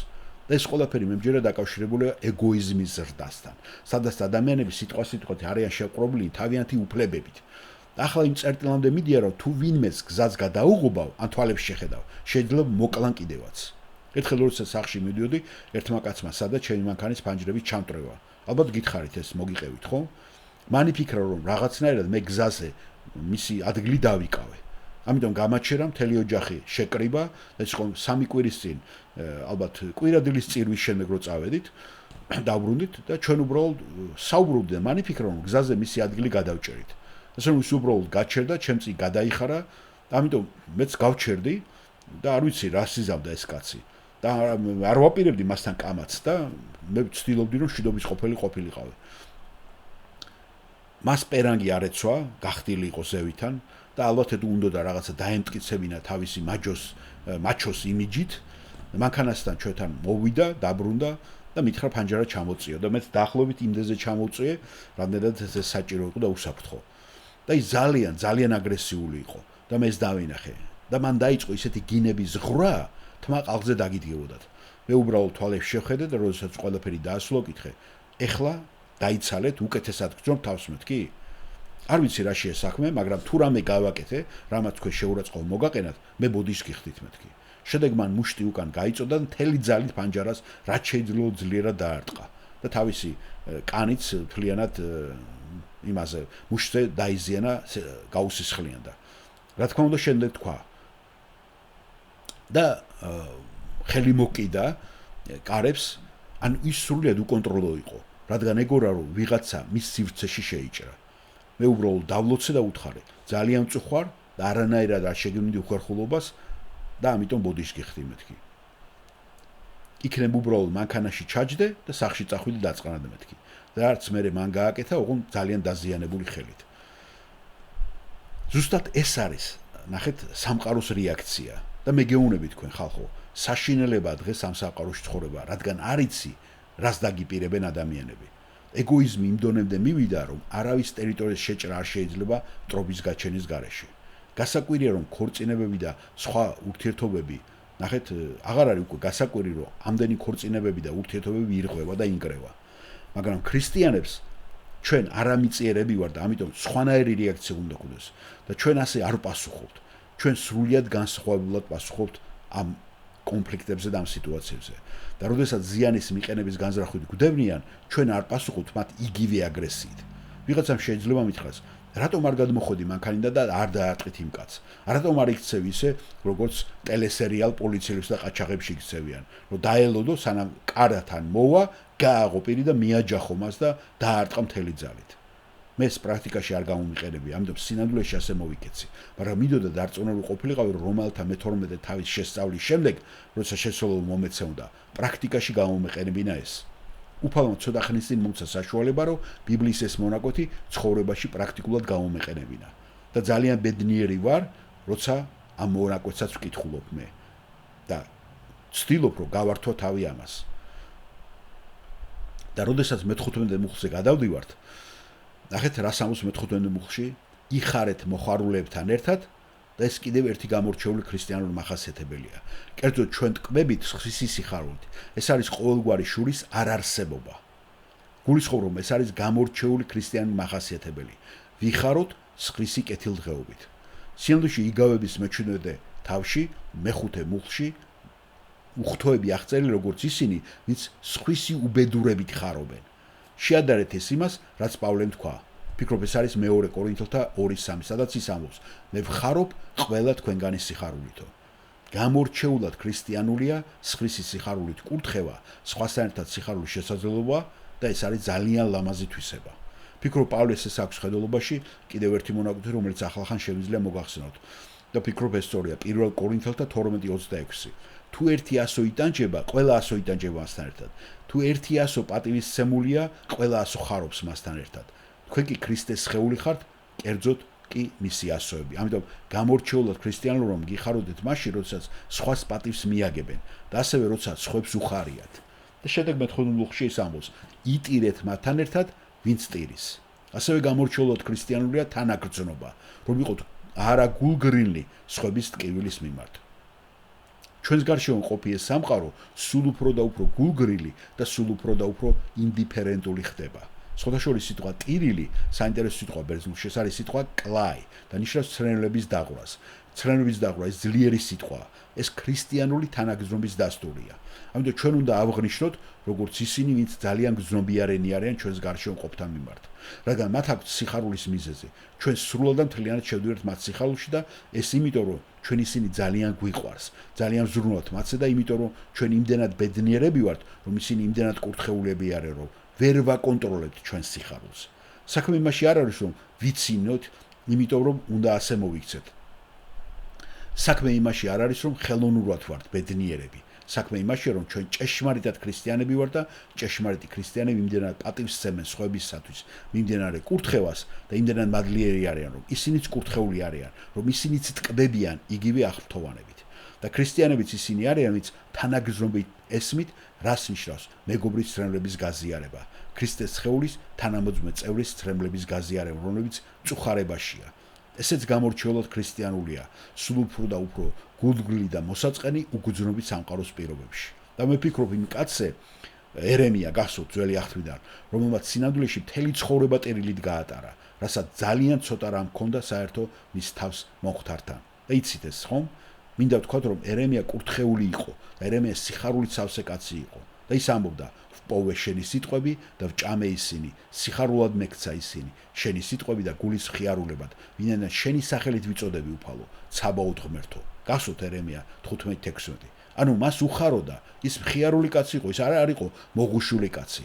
და ეს ყველაფერი მემჯერა დაკავშირებულია ეგოიზმის ზრდასთან, სადაც ადამიანები სიტყვასიტყვით არიან შეპყრობილნი თავიანთი უფლებებით. ახლა იმ წერტილამდე მიდია, რომ თუ ვინმეს გზაც გადაუღობავ, ან თვალებს შეხედავ, შეიძლება მოკლან კიდევაც. ერთხელ როდესაც სახში მიდიოდი, ერთმა კაცმა სადაც ჩემი მანქანის ფანჯრების ჩამტრევა. ალბათ გითხარით ეს მოგიყევით, ხო? მან იფიქრა, რომ რაღაცნაირად მე გზაზე მისი ადგილი დავიკავე. ამიტომ გამაჩერა მთელი ოჯახი შეკრიბა, ეს იყო 3 კვირის წინ, ალბათ კვირადილის წირვის შემდეგ რო წავედით, დავბრუნდით და ჩვენ უბრალოდ საუბრობდით და მან იფიქრა, რომ გზაზე მისი ადგილი გადავჭერით. ასე რომ ის უბრალოდ გაჩერდა, ჩემწი გადაიხარა, ამიტომ მეც გავჩერდი და არ ვიცი რა სიზავდა ეს კაცი. და არ ვაპირებდი მასთან კამათს და მე ვცდილობდი რომ მშვიდობის ყოფილი ყოფილიყავი. მას პერანგი არ ეცვა, გახდილი იყო ზევითან და ალბათ უნდა და რაღაცა დაემტკიცებინა თავისი მაჩოს იმიჯით. მანქანასთან ჩვენთან მოვიდა, დაბრუნდა და მითხრა ფანჯარა ჩამოწიო და მეც დაახლოებით იმდეზე ჩამოვწიე, რამდენადაც ეს საჭირო იყო და უსაფრთხო. და ის ძალიან აგრესიული იყო და მეც დავინახე და მან დაიწყო ისეთი გინების ზღვრა, თმა ყალღზე დაგიდგებოდათ. მე უბრალოდ თვალებს შევხედე და როდესაც ყველაფერი დაასრულო, კითხე, ეხლა დაიცალეთ, უკეთესად გძნობ თავს მეთქი? არ ვიცი რა შეე საქმე, მაგრამ თუ რამე გავაკეთე, რამაც თქვენ შეურაცხყოფ მოგაყენათ, მე ბოდიშს გიხდით მეთქი. შედეგ მან მუშტი უკან გაიწოდა და მთელი ძალით ფანჯარას რაც შეიძლება ძლიერად დაარტყა და თავისი კანიც მთლიანად იმაზე მუშტზე დაიზიანა, გაუსისხლიანდა. რა თქმა უნდა შემდეგ თქვა და ხელი მოკიდა კარებს, ან ის სრულიად უკონტროლო იყო, რადგან ეგორა რომ ვიღაცა მის სივრცეში შეიჭრა. მე უბრალოდ დავლოცე და უთხარე, ძალიან მწუხვარ და არანაირად არ შეგევნიდი უხერხულობას და ამიტომ ბოდიშს გიხდი მეთქი. იქნებ უბრალოდ მანქანაში ჩაჯდე და სახლში წახვიდე დაწყნადე მეთქი. და არც მე მან გააკეთა, ოღონდ ძალიან დაზიანებული ხელით. ზუსტად ეს არის, ნახეთ, სამყაროს რეაქცია და მე გეუბნები თქვენ ხალხო, საშინელება დღეს ამ სამყაროში ცხოვრება, რადგან არ იცი, რას დაგიპირებენ ადამიანები. ეგოიზმი იმ დონემდე მივიდა, რომ არავის ტერიტორიის შეჭრა არ შეიძლება ტრობის გაჩენის გარეშე. გასაკვირია, რომ ქორწინებები და სხვა ურთიერთობები, ნახეთ, აღარ არის უკვე გასაკვირი, რომ ამდენი ქორწინებები და ურთიერთობები ირღვევა და ინკრევა. მაგრამ ქრისტიანებს ჩვენ არამიწიერები ვართ და ამიტომ სხვანაირი რეაქცია უნდა გვქონდეს და ჩვენ ასე არ პასუხობთ. ჩვენ სრულიად განსხვავებულად პასუხობთ ამ კონფლიქტებზე და ამ სიტუაციებზე. და როდესაც ზიანის მიყენების განზრახვით გვდევნიან, ჩვენ არ პასუხობთ მათ იგივე აგრესიით. ვიღაცამ შეიძლება მითხრას, რატომ არ გადმოხოდი მანქანიდან და არ დაარტყით იმ კაცს? რატომ არ იქცევი ისე, როგორც ტელესერიალ პოლიციელებს და ყაჩაღებს იქცევიან, რომ დაელოდო სანამ კარათან მოვა, გააღო პირი და მიაჯახო მას და დაარტყა მთელი ძალით. მე ეს პრაქტიკაში არ გამომიყენები, ამიტომ სინამდვილეში ასე მოვიკეცი, მაგრამ მინდოდა დარწმუნებული ყოფილიყავი, რომ რომელთა მე-12 თავის შესწავლის შემდეგ, როცა შეცვალო მომეცემდა, პრაქტიკაში გამომიყენებინა ეს. უფალმა ცოტა ხნის წინ მომცა საშუალება, რომ ბიბლიის ეს მონაკვეთი ცხოვრებაში პრაქტიკულად გამომეყენებინა. და ძალიან ბედნიერი ვარ, როცა ამ მონაკვეთსაც ვკითხულობ მე. და ვცდილობ, რომ გავართვა თავი ამას. და როდესაც მე-15 მუხლზე გადავდივართ, ნახეთ რა 75 მუხლში იხარეთ მოხარულეებთან ერთად და ეს კიდევ ერთი გამორჩეული ქრისტიანული მახასიათებელია. კერძოდ ჩვენ ტკბებით სხვისი სიხარულით. ეს არის ყოველგვარი შურის არარსებობა. გულისხმობ, რომ ეს არის გამორჩეული ქრისტიანული მახასიათებელი. ვიხაროთ სხვისი კეთილდღეობით. სინამდვილეში იგავების მე-17 თავში, მე-5 მუხლში უხთოები აღწერილი როგორც ისინი, ვინც სხვისი უბედურებით ხარობენ. შეადარეთ ეს იმას, რაც პავლემ თქვა. ფიქრობ ეს არის მეორე კორინთელთა 2:3, სადაც ის ამბობს: მე ვხარობ ყველა თქვენგანის სიხარულითო. გამორჩეულად ქრისტიანულია სხვისი სიხარულით კურთხევა, სხვასთან ერთად სიხარულის შესაძლებლობა და ეს არის ძალიან ლამაზი თვისება. ფიქრობ პავლეს ეს აქვს ხედელობაში კიდევ ერთი მონაკვეთი, რომელიც ახლახან შეგვიძლია მოგახსენოთ. და ფიქრობ ეს სწორია 1 კორინთელთა 12:26. თუ ერთი ასო იტანჯება, ყველა ასო იტანჯება მასთან ერთად. თუ ერთი ასო პატივისცემულია, ყველა ასო ხარობს მასთან ერთად. თქვენ კი ქრისტეს სხეული ხართ, კერძოდ კი მისი ასოები. ამიტომ გამორჩეულად ქრისტიანულ რომ გიხაროდეთ მაშინ, როდესაც სხვას პატივს მიაგებენ და ასევე როდესაც სხვებს უხარიათ. და შემდეგ მე-15 მუხლში ის ამბობს: იტირეთ მათთან ერთად, ვინც ტირის. ასევე გამორჩეულად ქრისტიანულია თანაგრძნობა, რომ იყოთ არა გულგრილი სხვების ტკივილის მიმართ. ჩვენს გარშემო ყოფი ეს სამყარო სულ უფრო და უფრო გულგრილი და სულ უფრო და უფრო ინდიფერენტული ხდება. სხვადასხვა სიტყვა ტირილი, საინტერესო სიტყვა ბერძნულში, ეს არის სიტყვა კლაი და ნიშნავს ცრენლების დაყვრას. ცრენლების დაყვრა ეს ძლიერი სიტყვა, ეს ქრისტიანული თანაგრძნობის დასტურია. ამიტომ ჩვენ უნდა ავღნიშნოთ, როგორც ისინი, ვინც ძალიან გრძნობიარენი არიან ჩვენს გარშემო ყოფთან მიმართ. რადგან მათ აქვთ სიხარულის მიზეზი. ჩვენ სრულად და მთლიანად შევდივართ მათ სიხარულში და ეს იმიტომ, რომ ჩვენ ისინი ძალიან გვიყვარს, ძალიან ვზრუნავთ მათზე და იმიტომ, რომ ჩვენ იმდენად ბედნიერები ვართ, რომ ისინი იმდენად კურთხეულები არიან, რომ ვერ ვაკონტროლებთ ჩვენს სიხარულს. საქმე იმაში არ არის, რომ ვიცინოთ, იმიტომ რომ უნდა ასე მოვიქცეთ. საქმე იმაში არ არის, რომ ხელოვნურად ვართ ბედნიერები. საქმე იმაშია, რომ ჩვენ ჭეშმარიტად ქრისტიანები ვართ და ჭეშმარიტი ქრისტიანები იმდენად პატივს სცემენ სხვებისათვის, მიმდინარე კურთხევას და იმდენად მადლიერი არიან, რომ ისინიც კურთხეული არიან, რომ ისინიც ტკბებიან იგივე აღფრთოვანებით. და ქრისტიანებიც ისინი არიან, ვინც თანაგრძნობით ესმით, რას ნიშნავს მეგობრის ცრემლების გაზიარება, ქრისტეს სხეულის თანამოძმე წევრის ცრემლების გაზიარება, რომლებიც წუხარებაშია. ესეც გამორჩეულად ქრისტიანულია, სულ უფრო და უფრო გულგრილი და მოსაწყენი უგრძნობით სამყაროს პირობებში. და მე ვფიქრობ იმ კაცზე ერემია გახსოვთ ძველი აღთქმიდან, რომელმაც სინამდვილეში მთელი ცხოვრება ტერილით გაატარა, რასაც ძალიან ცოტა რამ ჰქონდა საერთო მის თავს მომხდართან. და იცით ეს ხომ? მინდა ვთქვათ, რომ ერემია კურთხეული იყო და ერემია სიხარულით სავსე კაცი იყო და ის ამბობდა: "ვპოვე შენი სიტყვები და ვჭამე ისინი, სიხარულად მეკცა ისინი, შენი სიტყვები და გულის ხიარულებად, ვინაიდან შენი სახელით ვიწოდები უფალო, ცაბაოთ ღმერთო." გახსოვთ ერემია 15:16. ანუ მას უხაროდა, ის ხიარული კაცი იყო, ის არ იყო მოგუშული კაცი.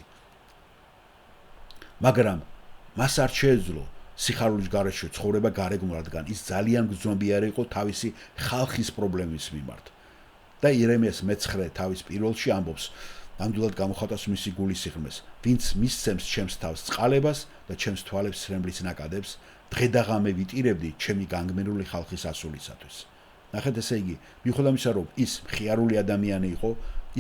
მაგრამ მას არ შეეძლო სიხარულის გარეშე ცხოვრება გარეგნულად, რადგან ის ძალიან გრძნობიარე იყო თავისი ხალხის პრობლემის მიმართ. და იერემიას მე-9 თავის პირველში ამბობს: "ნამდვილად გამოხატავს მისი გულის სიღრმეს, ვინც მისცემს ჩემს თავს წყალებას და ჩემს თვალებს ცრემლის ნაკადებს, დღე და ღამე ვიტირებდი ჩემი განგმირული ხალხის ასულისათვის." ნახეთ, ესე იგი, მიუხედავად იმისა, რომ ის მხიარული ადამიანი იყო,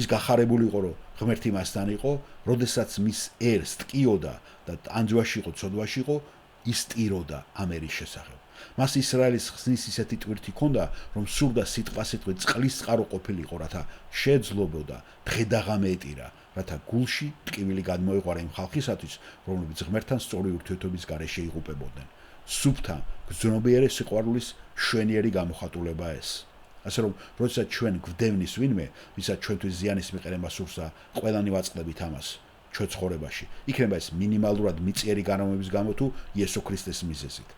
ის გახარებული იყო, რომ ღმერთი მასთან იყო, როდესაც მის ერს ტკიოდა და ანძვაში იყო, ცოდვაში იყო, ის ტიროდა ამ ერის შესახებ. მას ისრაელის ხსნის ისეთი ტვირთი ჰქონდა, რომ სურდა სიტყვასიტყვით წყლის წყარო ყოფილიყო, რათა შეეძლობოდა დღე და ღამე ეტირა, რათა გულში ტკივილი გადმოეყარა იმ ხალხისათვის, რომლებიც ღმერთთან სწორი ურთიერთობის გარეშე იღუპებოდნენ. სუფთა, გრძნობიარე სიყვარულის შვენიერი გამოხატულება ეს. ასე რომ, როდესაც ჩვენ გვდევნით ვინმე, ვისაც ჩვენთვის ზიანის მიყენება სურს და ყველანი ვაწყდებით ამას ჩვენ ცხოვრებაში, იქნება ეს მინიმალურად მიწიერი განამების გამო თუ იესო ქრისტეს მიზეზით.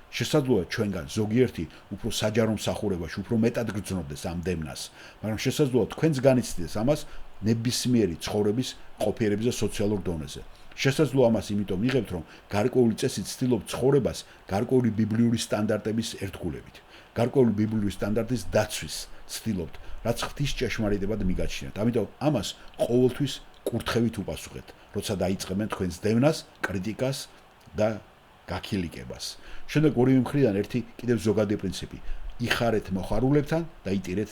შესაძლოა ჩვენგან ზოგიერთი უფრო საჯარო მსახურებაში უფრო მეტად გრძნობდეს ამ დევნას, მაგრამ შესაძლოა თქვენც განიცდიდეს ამას ნებისმიერი ცხოვრების ყოფიერების და სოციალურ დონეზე. შესაძლოა ამას იმიტომ მიღებთ, რომ გარკვეული წესით ცდილობთ ცხოვრებას გარკვეული ბიბლიური სტანდარტების ერთგულებით, გარკვეული ბიბლიური სტანდარტის დაცვის ცდილობთ, რაც ღვთის ჭეშმარიტებად მიგაჩნიათ. ამიტომ ამას ყოველთვის კურთხევით უპასუხეთ, როცა დაიწყებენ თქვენს დევნას, კრიტიკას და გაქილიკებას. შემდეგ ორივე მხრიდან ერთი კიდევ ზოგადი პრინციპი: იხარეთ მოხარულებთან და იტირეთ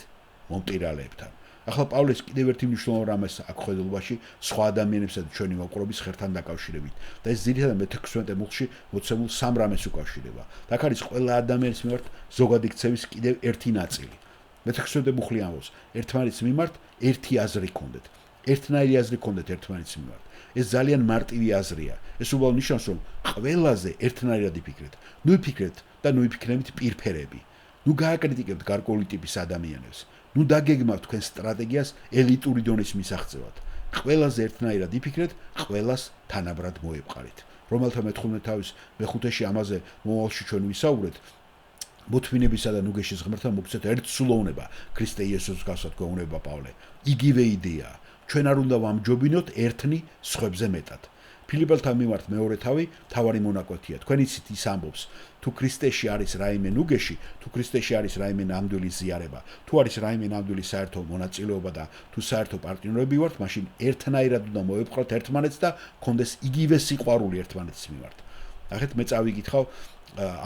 მომტირალეებთან. ახლა პავლეს კიდევ ერთი მნიშვნელოვანი რამეს აქვს ხედულობაში სხვა ადამიანებსა და ჩვენი მოპყრობის ხერთან დაკავშირებით და ეს ძირითადად მე-16 მუხლში მოცემულ სამ რამეს უკავშირდება. და აქ არის ყველა ადამიანის მიმართ ზოგადი ქცევის კიდევ ერთი ნაწილი. მე-16 მუხლი ამბობს: ერთმანეთის მიმართ ერთი აზრი გქონდეთ, ერთნაირი აზრი გქონდეთ ერთმანეთის მიმართ. ეს ძალიან მარტივი აზრია. ეს უბრალოდ ნიშნავს, რომ ყველაზე ერთნაირად იფიქრეთ. ნუ იფიქრეთ და ნუ იფიქრებით პირფერები. ნუ გააკრიტიკებთ გარკვეული ტიპის ადამიანებს. ნუ დაგეგმავთ თქვენ სტრატეგიას ელიტური დონის მისაღწევად. ყველაზე ერთნაირად იფიქრეთ, ყველას თანაბრად მოეპყარით. რომელთა მე-15 თავის მე-5-ში ამაზე მომავალში ჩვენ ვისაუბრეთ. მოთმინებისა და ნუგეშის ღმერთთან მოგცეთ ერთსულოვნება, ქრისტე იესოს გასვათ გვეუბნება პავლე. იგივე იდეაა. ჩვენ არ უნდა ვამჯობინოთ ერთნი სხვებზე მეტად. ფილიპელთა მიმართ მეორე თავი თავარი მონაკვეთია. თქვენ იცით ის ამბობს: თუ ქრისტეში არის რაიმე ნუგეში, თუ ქრისტეში არის რაიმე ნამდვილი ზიარება, თუ არის რაიმე ნამდვილი საერთო მონაწილეობა და თუ საერთო პარტნიორები ვართ, მაშინ ერთნაირად უნდა მოეპყროთ ერთმანეთს და გქონდეს იგივე სიყვარული ერთმანეთის მიმართ. ნახეთ, მე წავიკითხავ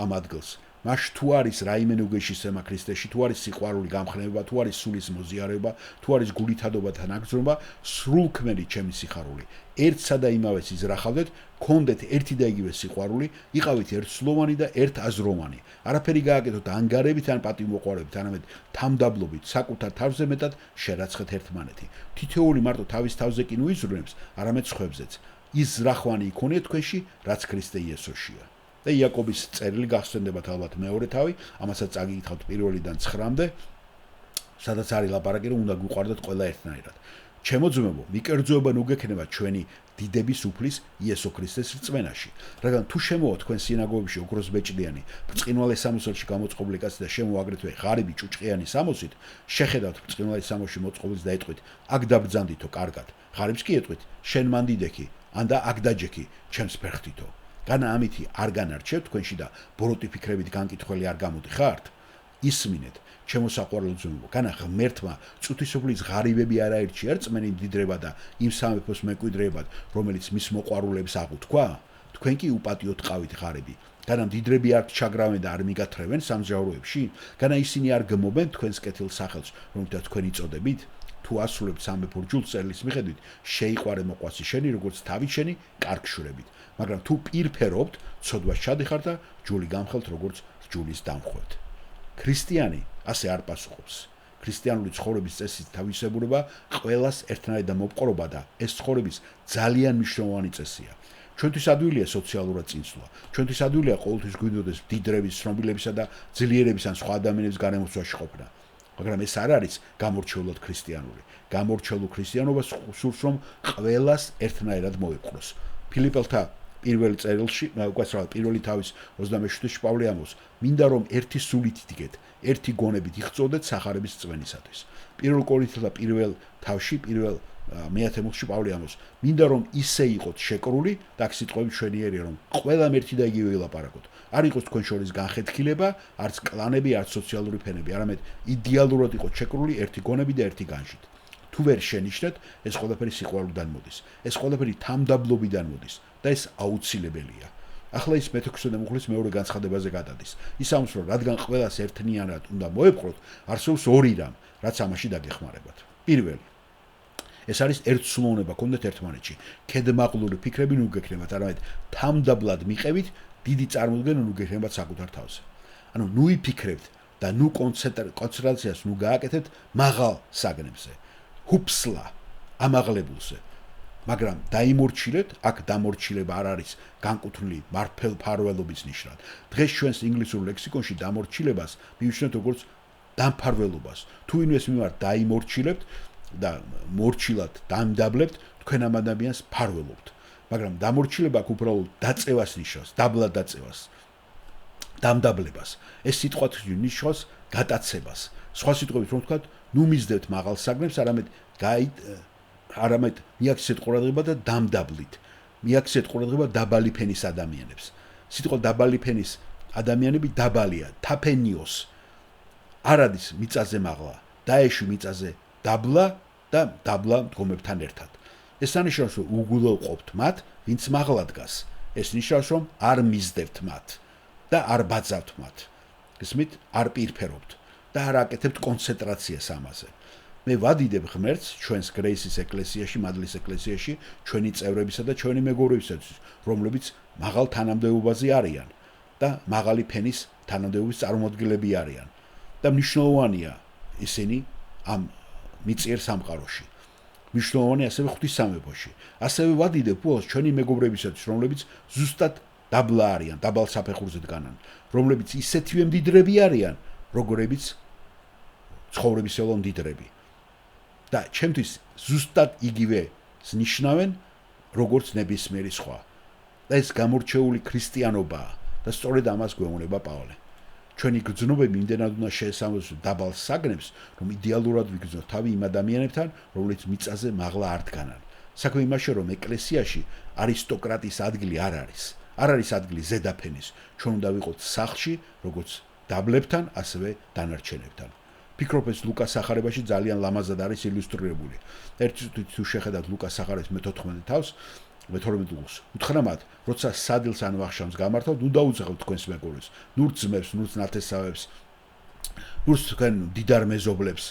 ამ ადგილს. მას თუ არის რაიმე ნუგეშისემა ქრისტეში, თუ არის სიყვარული გამხნევება, თუ არის სულის მოზიარება, თუ არის გულითადობა და ნაგრძობა, სრულქმელი ჩემი სიხარული. ერთსა და იმავეს იზრახავდეთ, გქონდეთ ერთი და იგივე სიყვარული, იყავით ერთსულოვანი და ერთაზროვანი. არაფერი გააკეთოთ ანგარებით ან პატივმოყვარეობით, არამედ თამდაბლობით, საკუთარ თავზე მეტად შერაცხეთ ერთმანეთი. თითოეული მარტო თავის თავზე კი უიზრუნებს, არამედ სხვებზეც. ის ზრახვანი იქონიეთ თქვენში, რაც ქრისტე იესოშია. და იაკობის წერილი გახსენდებათ ალბათ მეორე თავი, ამასაც წაგიკითხავთ 1-დან 9-მდე, სადაც არის ლაპარაკი, რომ უნდა გვიყვარდეთ ყველა ერთნაირად. ჩემო ძმებო, მიკერძოება ნუ გექნება ჩვენი დიდების უფლის იესო ქრისტეს რწმენაში. რადგან თუ შემოვა თქვენ სინაგოგებში ოქროს ბეჭდიანი, ბრწყინვალე სამოსელში გამოწყობილი კაცი და შემოვა აგრეთვე ღარიბი ჭუჭყიანი სამოსით, შეხედავთ ბრწყინვალე სამოსში მოწყობილს და ეტყვით: აქ დაბრძანდითო კარგად. ღარიბს კი ეტყვით: შენ მან დიდექი, ან და აქ დაჯექი, ჩემს ფერხთითო. განა ამითი არ განარჩევთ თქვენში და ბოროტი ფიქრებით განკითხველი არ გამოდიხართ? ისმინეთ ჩემო საყვარელო ძმებო, განა ღმერთმა წუთისოფლის ღარიბები არ აირჩია რწმენი მდიდრება და იმ სამეფოს მემკვიდრეებად, რომელიც მის მოყვარულებს აღუთქვა? თქვენ კი უპატიოდ ყავით ღარიბი. განა მდიდრები არ ჩაგრავენ და არ მიგათრევენ სამსჯავროებში? განა ისინი არ გმობენ თქვენს კეთილ სახელს, რომელთაც თქვენ იწოდებით? თუ ასრულებთ სამეფო რჯულს წერილის მიხედვით, შეიყვარე მოყვასი შენი, როგორც თავი შენი კარგშვრებით. მაგრამ თუ პირფერობთ, ცოდვას ჩადიხარ და რჯული გამხელთ, როგორც რჯულის დამხვევთ. ქრისტიანი ასე არ პასუხობს. ქრისტიანული ცხოვრების წესის თავისებურება ყველას ერთნაირად მომყრობა და ეს ცხოვრების ძალიან მნიშვნელოვანი წესია. ჩვენთვის ადვილია სოციალურად წინსვლა. ჩვენთვის ადვილია ყოველთვის გვინდოდეს მდიდრების, ცნობილებისა და ძლიერების ან სხვა ადამიანების გარემოცვაში ყოფნა. მაგრამ ეს არ არის გამორჩეულად ქრისტიანული. გამორჩეულ ქრისტიანობას სურს, რომ ყველას ერთნაირად მოეყროს. ფილიპელთა პირველ წერილში, უკაცრავად პირველი თავის 27-ში პავლე ამბობს, მინდა რომ ერთი სულით იდგეთ, ერთი გონებით იხწოდეთ სახარების წვენისათვის. პირველ კორინთელთა პირველ თავში, პირველ მეათე-მუხლში პავლე ამბობს, მინდა რომ ისე იყოთ შეკრული და აქ სიტყვები ჩვენიერია, რომ ყველამ ერთი და იგივე ილაპარაკოთ. არ იყოს თქვენ შორის განხეთქილება, არც კლანები, არც სოციალური ფენები, არამედ იდეალურად იყოთ შეკრული ერთი გონები და ერთი განშით. თუ ვერ შენიშნეთ, ეს ყველაფერი სიყვარულიდან მოდის. ეს ყველაფერი თამდაბლობიდან მოდის და ეს აუცილებელია. ახლა ის მე-16 მუხლის მეორე განცხადებაზე გადადის. ის ამბობს, რომ რადგან ყველას ერთნაირად უნდა მოეპყროთ, არსებობს ორი რამ, რაც ამაში დაგეხმარებათ. პირველი, ეს არის ერთსულოვნება გქონდეთ ერთმანეთში. ქედმაღლური ფიქრები ნუ გექნებათ, არამედ თამდაბლად მიყევით დიდი წარმოდგენა ნუ გექნებათ საკუთარ თავზე. ანუ ნუ იფიქრებთ და ნუ კონცენტრაციას ნუ გააკეთებთ მაღალ საგნებზე. ჰუფსლა ამაღლებულზე. მაგრამ დაიმორჩილეთ, აქ დამორჩილება არ არის განკუთვნილი მართლმფარველობის ნიშნად. დღეს ჩვენს ინგლისურ ლექსიკონში დამორჩილებას მივიჩნევთ როგორც დამფარველობას. თუ ვინმეს მიმართ დაიმორჩილებთ და მორჩილად დამდაბლებთ, თქვენ ამ ადამიანს ფარველობთ. მაგრამ დამორჩილება აქ უბრალოდ დაწევას ნიშნავს, დაბლად დაწევას. დამდაბლებას. ეს სიტყვა ნიშნავს გატაცებას. სხვა სიტყვებით რომ ვთქვათ, ნუ მისდევთ მაღალ საგნებს, არამედ მიაქცეთ ყურადღება და დამდაბლით. მიაქცეთ ყურადღება დაბალი ფენის ადამიანებს. სიტყვა დაბალი ფენის ადამიანები დაბალია, თაფენიოს. არ არის მიწაზე მაღლა, დაეშვი მიწაზე დაბლა და დაბლა მდგომებთან ერთად. ეს ანიშნავს, რომ უგულოყოფთ მათ, ვინც მაღლა დგას. ეს ნიშნავს, რომ არ მისდევთ მათ და არ ბაძავთ მათ. გესმით? არ პირფერობთ და არ აკეთებთ კონცენტრაციას ამაზე. მე ვადიდებ ღმერთს ჩვენს გრეისის ეკლესიაში, მადლის ეკლესიაში, ჩვენი წევრებისა და ჩვენი მეგობრებისათვის, რომლებიც მაღალ თანამდებობაზე არიან და მაღალი ფენის თანამდებობის წარმომადგენლები არიან. და მნიშვნელოვანია ისინი ამ მიწიერ სამყაროში. მნიშვნელოვანია ასევე ღვთისმსამეფოში. ასევე ვადიდებ უოლს ჩვენი მეგობრებისათვის, რომლებიც ზუსტად დაბლა არიან, დაბალ საფეხურზე დგანან, რომლებიც ისეთივე მდიდრები არიან, როგორებიც ცხოვრებისეულო მდიდრები. და ჩემთვის ზუსტად იგივე ნიშნავენ, როგორც ნებისმიერი სხვა. და ეს გამორჩეული ქრისტიანობაა და სწორედ ამას გვეუბნება პავლე. ჩვენი გრძნობები იმდენად უნდა შეესაბამოს დაბალ საგნებს, რომ იდეალურად ვიგრძნოთ თავი იმ ადამიანებთან, რომლებიც მიწაზე მაღლა არ დგანან. საქმე იმაშია, რომ ეკლესიაში არისტოკრატის ადგილი არ არის. არ არის ადგილი ზედაფენის. ჩვენ უნდა ვიყოთ სახლში, როგორც დაბლებთან, ასევე დანარჩენებთან. ფიქრობ ეს ლუკას სახარებაში ძალიან ლამაზად არის ილუსტრირებული. ერთი თუ შეხედათ ლუკას სახარების მე-14 თავს, მე-12 გულს. უთხრა მათ, როცა სადილს ან ვახშამს გამართავთ, ნუ დაუძღებთ თქვენს მეგობრებს, ნურც ძმებს, ნურც ნათესავებს, ნურც თქვენ დიდარ მეზობლებს,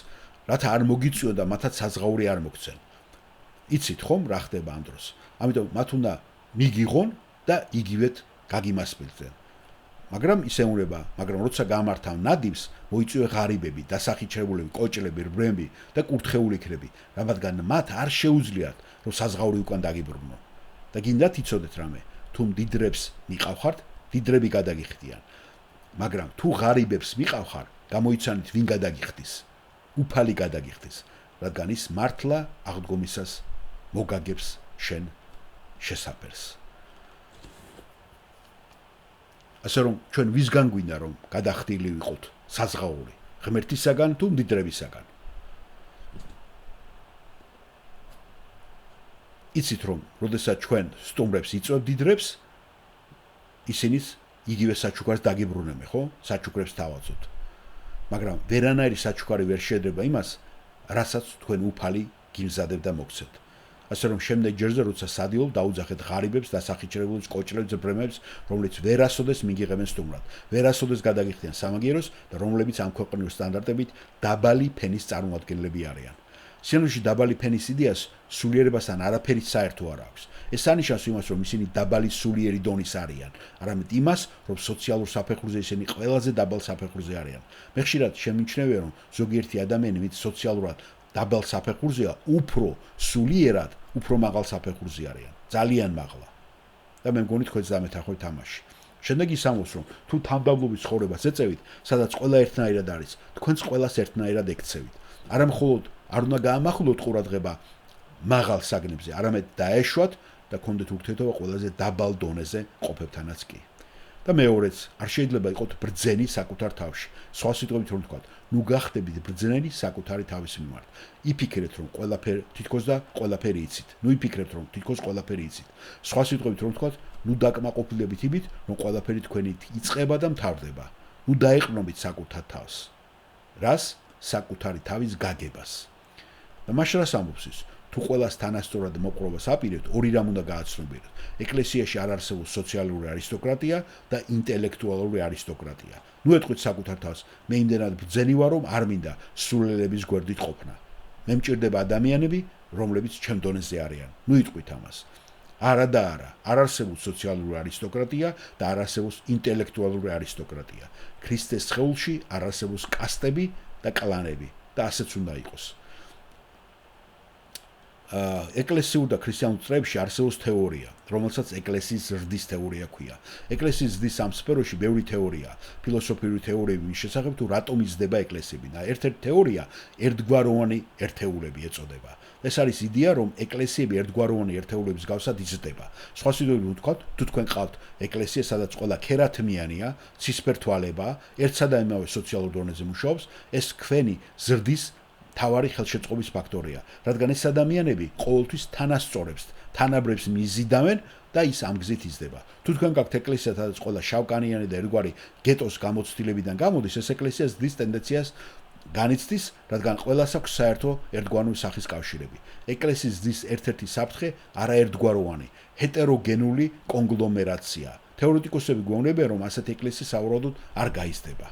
რათა არ მოგიწვიონ და მათაც საზღაური არ მოგცენ. იცით ხომ რა ხდება ამ დროს? ამიტომ მათ უნდა მიგიღონ და იგივეთ გაგიმასპინძლენ. მაგრამ ისეულება, მაგრამ როცა გამართავ ნადიმს, მოიწვიე ღარიბები, დასახიჩრებულები, კოჭლები, რბრები და კურთხეული იქნები, რამათგან მათ არ შეუძლიათ, რომ საზღაური უკან დაგიბრუნონ. და გინდათ იცოდეთ რამე, თუ მდიდრებს მიყავხართ, მდიდრები გადაგიხდიან. მაგრამ თუ ღარიბებს მიყავხარ, გამოიცანით ვინ გადაგიხდის, უფალი გადაგიხდის, რადგან ის მართლა აღდგომისას მოგაგებს შენ შესაფერს. ასე რომ ჩვენ ვისგან გვინდა რომ გადახდილი ვიყოთ საზღაური, ღმერთისაგან თუ მდიდრებისაგან. იცით რომ, როდესაც ჩვენ სტუმრებს იწვევთ დიდრებს, ისინიც იგივე საჩუქარს დაგიბრუნებენ, ხო? საჩუქრებს თავაზობთ. მაგრამ ვერანაირი საჩუქარი ვერ შეედრება იმას, რასაც თქვენ უფალი გიმზადებთ და მოგცეთ. ასე რომ შემდეგ ჯერზე როცა სადიოლ დაუძახეთ ღარიბებს, დასახიჩრებულებს, კოჭლებს, ბრემებს, რომლებიც ვერასოდეს მიგიღებენ სტუმრად, ვერასოდეს გადაგიხდიან სამაგიეროს და რომლებიც ამ ქვეყნიურ სტანდარტებით დაბალი ფენის წარმოადგენლები არიან. სინამდვილეში დაბალი ფენის იდეას სულიერებასთან არაფერი საერთო არ აქვს. ეს ანიშნავს იმას, რომ ისინი დაბალი სულიერი დონის არიან, არამედ იმას, რომ სოციალურ საფეხურზე ისინი ყველაზე დაბალ საფეხურზე არიან. მე ხშირად შემიჩნევია, რომ ზოგიერთი ადამიანი, ვინც სოციალურად დაბალ საფეხურზეა, უფრო სულიერად, უფრო მაღალ საფეხურზე არიან. ძალიან მაღლა. და მე მგონი თქვენს დამეთანხმებით ამაში. შემდეგ ის ამბობს, რომ თუ თანდაბლობის ცხოვრებას ეწევით, სადაც ყველა ერთნაირად არის, თქვენც ყველას ერთნაირად ექცევით. არა მხოლოდ არ უნდა გაამახვილოთ ყურადღება მაღალ საგნებზე, არამედ დაეშვათ და გქონდეთ ურთიერთობა ყველაზე დაბალ დონეზე ყოფებთანაც კი. და მეორეც, არ შეიძლება იყოთ ბრძენი საკუთარ თავში. სხვა სიტყვებით რომ ვთქვათ, ნუ გახდებით ბრძენი საკუთარი თავის მიმართ. იფიქრეთ, რომ ყველაფერი თითქოს და ყველაფერი იცით. ნუ იფიქრეთ, რომ თითქოს ყველაფერი იცით. სხვა სიტყვებით რომ ვთქვათ, ნუ დაკმაყოფილებით იმით, რომ ყველაფერი თქვენით იწყება და მთავრდება. ნუ დაეყრდნობით საკუთარ თავს. რას? საკუთარი თავის გაგებას. და მაშინ რას ამბობს ის? თუ ყველას თანასწორად მოპყრობას აპირებთ, ორი რამ უნდა გააცნობიეროთ. ეკლესიაში არ არსებობს სოციალური არისტოკრატია და ინტელექტუალური არისტოკრატია. ნუ ეტყვით საკუთარ თავს, მე იმდენად ბრძენი ვარ, რომ არ მინდა სულელების გვერდით ყოფნა. მე მჭირდება ადამიანები, რომლებიც ჩემ დონეზე არიან. ნუ იტყვით ამას. არა და არა, არ არსებობს სოციალური არისტოკრატია და არ არსებობს ინტელექტუალური არისტოკრატია. ქრისტეს სხეულში არ არსებობს კასტები და კლანები და ასეც უნდა იყოს. ეკლესიურ და ქრისტიანულ წრეებში არსებობს თეორია, რომელსაც ეკლესიის ზრდის თეორია ქვია. ეკლესიის ზრდის ამ სფეროში ბევრი თეორია, ფილოსოფიური თეორიები მის შესახებ თუ რატომ იზრდება ეკლესიები და ერთ-ერთი თეორია ერთგვაროვანი ერთეულები ეწოდება. ეს არის იდეა, რომ ეკლესიები ერთგვაროვანი ერთეულების გავსად იზრდება. სხვა სიტყვებით ვთქვათ, თუ თქვენ ყავთ ეკლესია, სადაც ყველა ქერათმიანია, ცისფერთვალებაა, ერთსა და იმავე სოციალურ დონეზე მუშაობს, ეს თქვენი ზრდის თავარი ხელშეწყობის ფაქტორია, რადგან ეს ადამიანები ყოველთვის თანასწორებს, თანაბრებს მიზიდავენ და ის ამ გზით იზრდება. თუ თქვენ გაქვთ ეკლესია, სადაც ყველა შავკანიანი და ერთგვარი გეტოს გამოცდილებიდან გამოდის, ეს ეკლესია ზრდის ტენდენციას განიცდის, რადგან ყველას აქვს საერთო ერთგვაროვანი სახის კავშირები. ეკლესიის ზრდის ერთ-ერთი საფრთხე არაერთგვაროვანი, ჰეტეროგენული კონგლომერაცია. თეორეტიკოსები გვეუბნებიან, რომ ასეთი ეკლესია საუბრობთ არ გაიზრდება.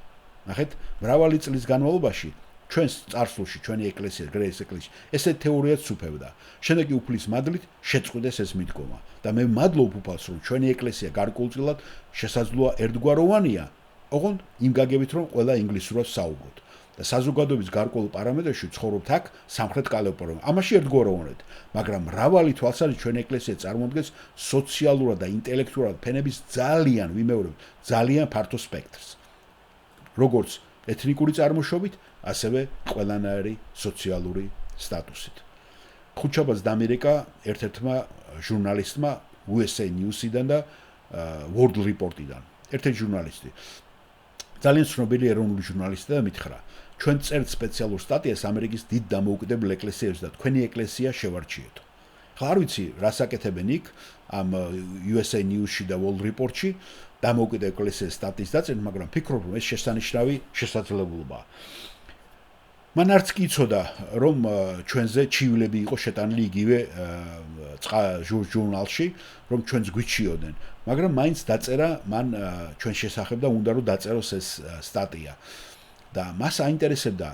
ნახეთ, მრავალი წლის განმავლობაში ჩვენს წარსულში, ჩვენი ეკლესია, გრეის ეკლესია, ესეთი თეორიაც უფევდა. შემდეგ უფლის მადლით შეწყვიტეს ეს მიდგომა და მე მადლობ უფალს, რომ ჩვენი ეკლესია გარკვეულწილად შესაძლოა ერთგვაროვანია, ოღონდ იმ გაგებით, რომ ყველა ინგლისურად საუბრობთ. და საზოგადოების გარკვეულ პარამეტრებში ცხოვრობთ აქ სამხრეთ კალიფორნიაში. ამაში ერთგვაროვანად, მაგრამ მრავალი თვალსაზრისით ჩვენი ეკლესია წარმოადგენს სოციალურად და ინტელექტუალურად ფენების ძალიან, ვიმეორებ, ძალიან ფართო სპექტრს. როგორც ეთნიკური წარმოშობით, ასევე ყველანაირი სოციალური სტატუსით. ხუთშაბათს დამირეკა ერთ-ერთმა ჟურნალისტმა USA News-იდან და World Report-იდან. ერთ-ერთი ჟურნალისტი, ძალიან ცნობილი ეროვნული ჟურნალისტი და მითხრა, ჩვენ წერთ სპეციალურ სტატიას ამერიკის დიდ დამოუკიდებელ ეკლესიებს და თქვენი ეკლესია შევარჩიეთ. ხა არ ვიცი, რას აკეთებენ იქ ამ USA News-ში და World Report-ში დამოუკიდებელ ეკლესიების სტატიის დაწერით, მაგრამ ფიქრობ, რომ ეს შესანიშნავი შესაძლებლობაა. მან არც კი იცოდა, რომ ჩვენზე ჩივილები იყო შეტანილი იგივე ჟურნალში, რომ ჩვენს გვიჩიოდნენ, მაგრამ მაინც დაწერა მან ჩვენ შესახებ და უნდა რომ დაწეროს ეს სტატია. და მას აინტერესებდა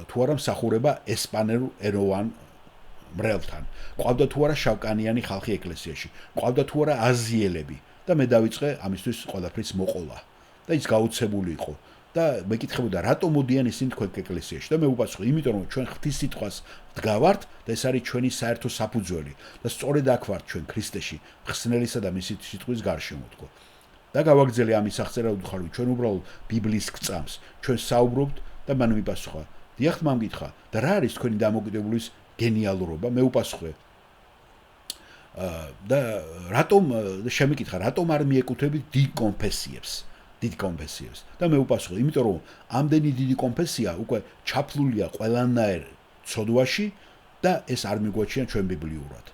თუ არა მსახურება ესპანურ ეროვან მრევლთან. ყავდა თუ არა შავკანიანი ხალხი ეკლესიაში, ყავდა თუ არა აზიელები და მე დავიწყე ამისთვის ყველაფრის მოყოლა. და ის გაუცებული იყო. და მეკითხებოდა, რატომ მოდიან ისინი თქვენ ეკლესიაში? და მე უპასუხე, იმიტომ რომ ჩვენ ღვთის სიტყვას ვდგავართ და ეს არის ჩვენი საერთო საფუძველი და სწორედ აქ ვართ ჩვენ ქრისტეში, ხსნელისა და მისი სიტყვის გარშემო თქო. და გავაგრძელე ამის აღწერა უთხარი, ჩვენ უბრალოდ ბიბლიის გწამს, ჩვენ საუბრობთ და მან მიპასუხა, დიახ, მამ გითხრა, და რა არის თქვენი დამოუკიდებლობის გენიალურობა? მე უპასუხე, და რატომ შემიკითხა, რატომ არ მიეკუთვნებით დიდ კონფესიებს? და მე უპასუხე, იმიტომ რომ ამდენი დიდი კონფესია უკვე ჩაფლულია ყველანაირ ცოდვაში და ეს არ მიგვაჩნია ჩვენ ბიბლიურად.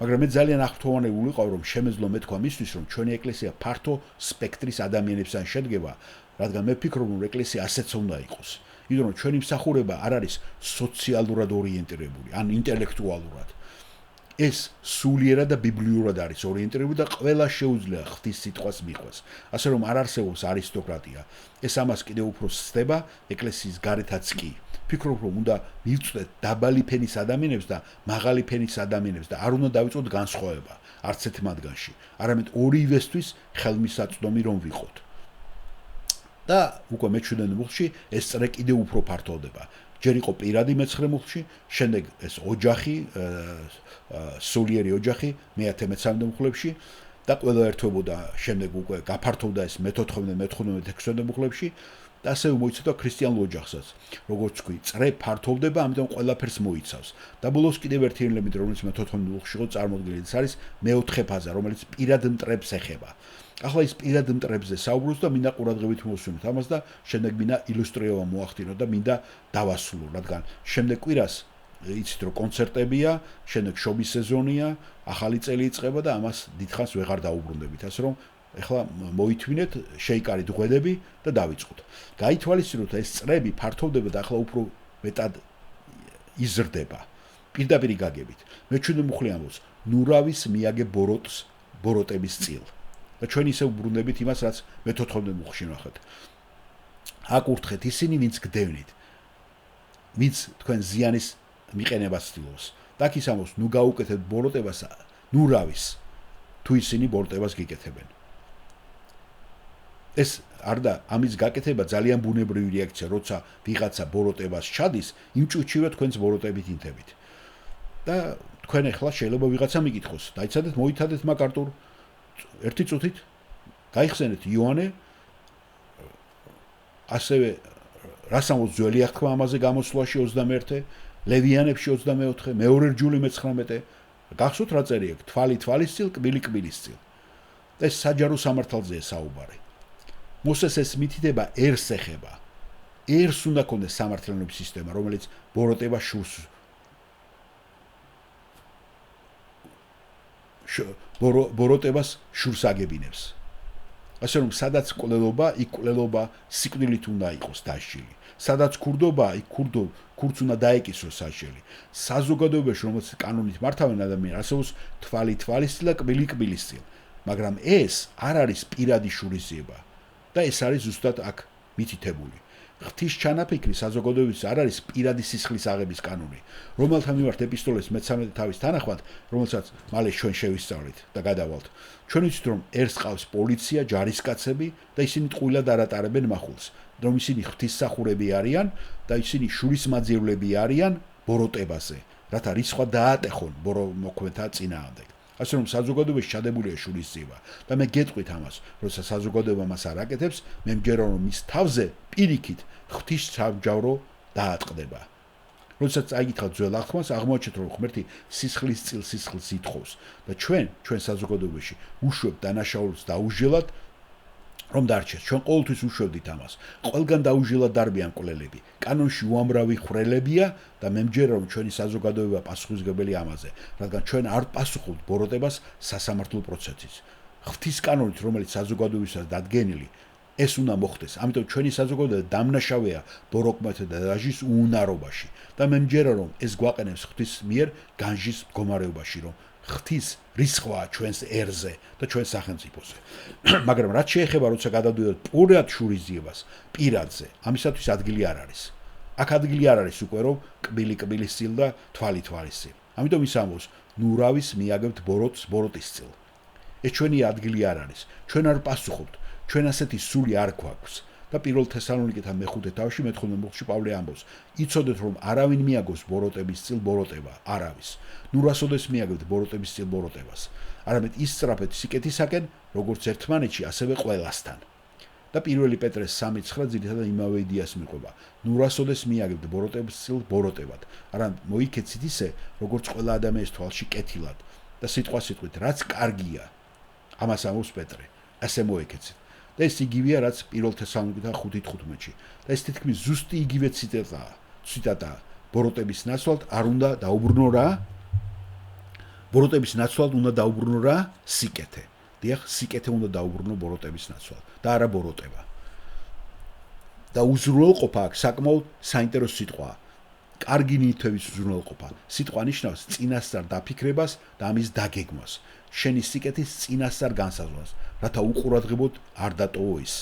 მაგრამ მე ძალიან აღფრთოვანებული ვიყავ, რომ შემეძლო მეთქვა მისთვის, რომ ჩვენი ეკლესია ფართო სპექტრის ადამიანებიდან შედგება, რადგან მე ვფიქრობ, რომ ეკლესია ასეც უნდა იყოს. იმიტომ რომ ჩვენი მსახურება არ არის სოციალურად ორიენტირებული, ან ინტელექტუალურად. ეს სულიერად და ბიბლიურად არის ორიენტირებული და ყველა შეუძლია ღვთის სიტყვას მიყვეს. ასე რომ არ არსებობს არისტოკრატია. ეს ამას კიდევ უფრო სცდება ეკლესიის გარეთაც კი. ვფიქრობ, რომ უნდა მივწვდეთ დაბალი ფენის ადამიანებს და მაღალი ფენის ადამიანებს და არ უნდა დავიწყოთ განსხვავება არც ერთ მათგანში, არამედ ორივესთვის ხელმისაწვდომი რომ ვიყოთ. და უკვე მეჩვიდმე მუხლში ეს წრე კიდევ უფრო ფართოვდება. ჯერ იყო პირადი მეცხრე მუხლში, შემდეგ ეს ოჯახი, სულიერი ოჯახი მე-10 მე-13 მუხლებში და ყველა ერთვებოდა, შემდეგ უკვე გაფართოვდა ეს მე-14 მე-15 მე-16 მუხლებში და ასევე მოიცავდა ქრისტიანულ ოჯახსაც. როგორც ვთქვი, წრე ფართოვდება, ამიტომ ყველაფერს მოიცავს. და ბოლოს კიდევ ერთი ელემენტი, რომელიც მე-14 მუხლში იყო წარმოდგენილი, ეს არის მე-4 ფაზა, რომელიც პირად მტრებს ეხება. ახლა ის პირად მტრებზე საუბრობს და მინდა ყურადღებით მოვსვენოთ ამას და შემდეგ მინდა ილუსტრირება მოახდინოთ და მინდა დავასრულო, რადგან შემდეგ კვირას იცით რომ კონცერტებია, შემდეგ შობის სეზონია, ახალი წელი იწყება და ამას დიდხანს ვეღარ დაუბრუნდებით, ასე რომ ეხლა მოითმინეთ, შეიკარით ღვედები და დავიწყოთ. გაითვალისწინოთ ეს წრები ფართოვდება და ახლა უფრო მეტად იზრდება. პირდაპირ გაგებით. მე-17 მუხლი ამბობს, ნურავის მიაგე ბოროტების წილ. და ჩვენ ისე უბრუნდებით იმას, რაც მე-14 მუხლში ნახეთ. აკურთხეთ ისინი, ვინც გდევნით, ვინც თქვენ ზიანის მიყენებას ცდილობს. და აქ ის ამბობს, ნუ გაუკეთეთ ბოროტებას ნურავის, თუ ისინი ბოროტებას გიკეთებენ. ეს არ და ამის გაკეთება ძალიან ბუნებრივი რეაქცია, როცა ვიღაცა ბოროტებას ჩადის, იმ ჭუჭში რა თქვენს ბოროტებით ინთებით. და თქვენ ახლა შეიძლება ვიღაცა მიკითხოს, დაიცადეთ, მოითადეთ მაკარტურ ერთი წუთით გაიხსენეთ იოანე ასევე რას ამბობს ძველი აღთქმა ამაზე გამოსვლაში 21 ლევიანებში 24 მეორე რჯული მე-19 გახსოვთ რა წერია აქ თვალი თვალის წილ კბილი კბილის წილ ეს საჯარო სამართალზეა საუბარი მოსეს ეს მითითება ერს ეხება ერს უნდა ქონდეს სამართლიანობის სისტემა რომელიც ბოროტება შურს ბოროტებას შურს აგებინებს. ასე რომ სადაც კვლელობა, იქ კვლელობა სიკვდილით უნდა იყოს დაშლილი. სადაც ქურდობა, იქ ქურდს უნდა დაეკისროს საშელი. საზოგადოებაში რომელიც კანონით მართავენ ადამიანს, ასეულს თვალი თვალის წილ და კბილი კბილის წილ. მაგრამ ეს არ არის პირადი შურისძიება და ეს არის ზუსტად აქ მითითებული. ღვთის ჩანაფიქრი საზოგადოების არ არის პირადი სისხლის აღების კანონი, რომელთა მიმართ ეპისტოლეს მე-13 თავის თანახმად, რომელსაც მალე ჩვენ შევისწავლით და გადავალთ. ჩვენ ვიცით, რომ ერს ყავს პოლიცია, ჯარისკაცები და ისინი ტყუილად არ ატარებენ მახულს, რომ ისინი ღვთისმსახურები არიან და ისინი შურისმაძიებლები არიან ბოროტებაზე, რათა რისხვა დაატეხონ მოქმედთა წინააღმდეგ. ასე რომ საზოგადოებაში ჩადებულია შურისძიება და მე გეტყვით ამას, როცა საზოგადოება მას არ აკეთებს, მე მჯერა რომ მის თავზე პირიქით ღვთის სამჯავრო დაატყდება. როდესაც აიგითხავთ ძველ აღთქმას, აღმოაჩენთ რომ ღმერთი სისხლის წილ სისხლს ითხოვს და ჩვენ საზოგადოებაში უშვებთ დანაშაულს დაუჟელად რომ დარჩეს. ჩვენ ყოველთვის უშვებდით ამას. ყველგან დაუჟელად დარბიან მკვლელები. კანონში უამრავი ხვრელებია და მე მჯერა რომ ჩვენი საზოგადოება პასუხისმგებელი ამაზე, რადგან ჩვენ არ პასუხობთ ბოროტებას სასამართლო პროცესით. ღვთის კანონით, რომელიც საზოგადოებისას დადგენილი, ეს უნდა მოხდეს. ამიტომ ჩვენი საზოგადოება დამნაშავეა ბოროტებასა და დაჟის უუნარობაში. და მე მჯერა რომ ეს გვაყენებს ღვთის მიერ განжის მდგომარეობაში, რომ ღვთის რისხვაა ჩვენს ერზე და ჩვენს სახელმწიფოზე. მაგრამ რაც შეეხება როცა გადავდივართ პირად შურისძიებას, პირადზე, ამისათვის ადგილი არ არის. აქ ადგილი არ არის უკვე რომ კბილი კბილის წილ და თვალი თვალის წილ. ამიტომ ის ამბობს, ნურავის მიაგებთ ბოროტს ბოროტის წილ. ეს ჩვენი ადგილი არ არის. ჩვენ არ პასუხობთ. ჩვენ ასეთი სული არ გვაქვს. და პირველ თესალონიკეთა მე-5 თავში მე-15 მუხლში პავლე ამბობს, იცოდეთ რომ არავინ მიაგოს ბოროტების წილ ბოროტება, არავის. ნუ რასოდეს მიაგებთ ბოროტების წილ ბოროტებას. არამედ ისწრაფეთ სიკეთისაკენ, როგორც ერთმანეთში, ასევე ყველასთან. და პირველი პეტრეს 3:9 ძირითადად იმავე იდეას მიყვება. ნუ რასოდეს მიაგებთ ბოროტების წილ ბოროტებად, არამედ მოიქეცით ისე, როგორც ყველა ადამიანის თვალში კეთილად და სიტყვით, რაც კარგია. ამას ამბობს პეტრე. ასე მოიქეცით. და ეს იგივეა, რაც პირველ თესალონიკეთა 5:15-ში. და ეს თითქმის ზუსტი იგივე ციტატაა. ბოროტების ნაცვლად არ უნდა დაუბრუნო რა? ბოროტების ნაცვლად უნდა დაუბრუნო რა? სიკეთე. დიახ, სიკეთე უნდა დაუბრუნო ბოროტების ნაცვლად და არა ბოროტება. და უზრუნველყოფა აქ საკმაოდ საინტერესო სიტყვაა. კარგი ნივთების უზრუნველყოფა. სიტყვა ნიშნავს წინასწარ დაფიქრებას და ამის დაგეგმვას, შენი სიკეთის წინასწარ განსაზღვრას, რათა უყურადღებოდ არ დატოვო ის.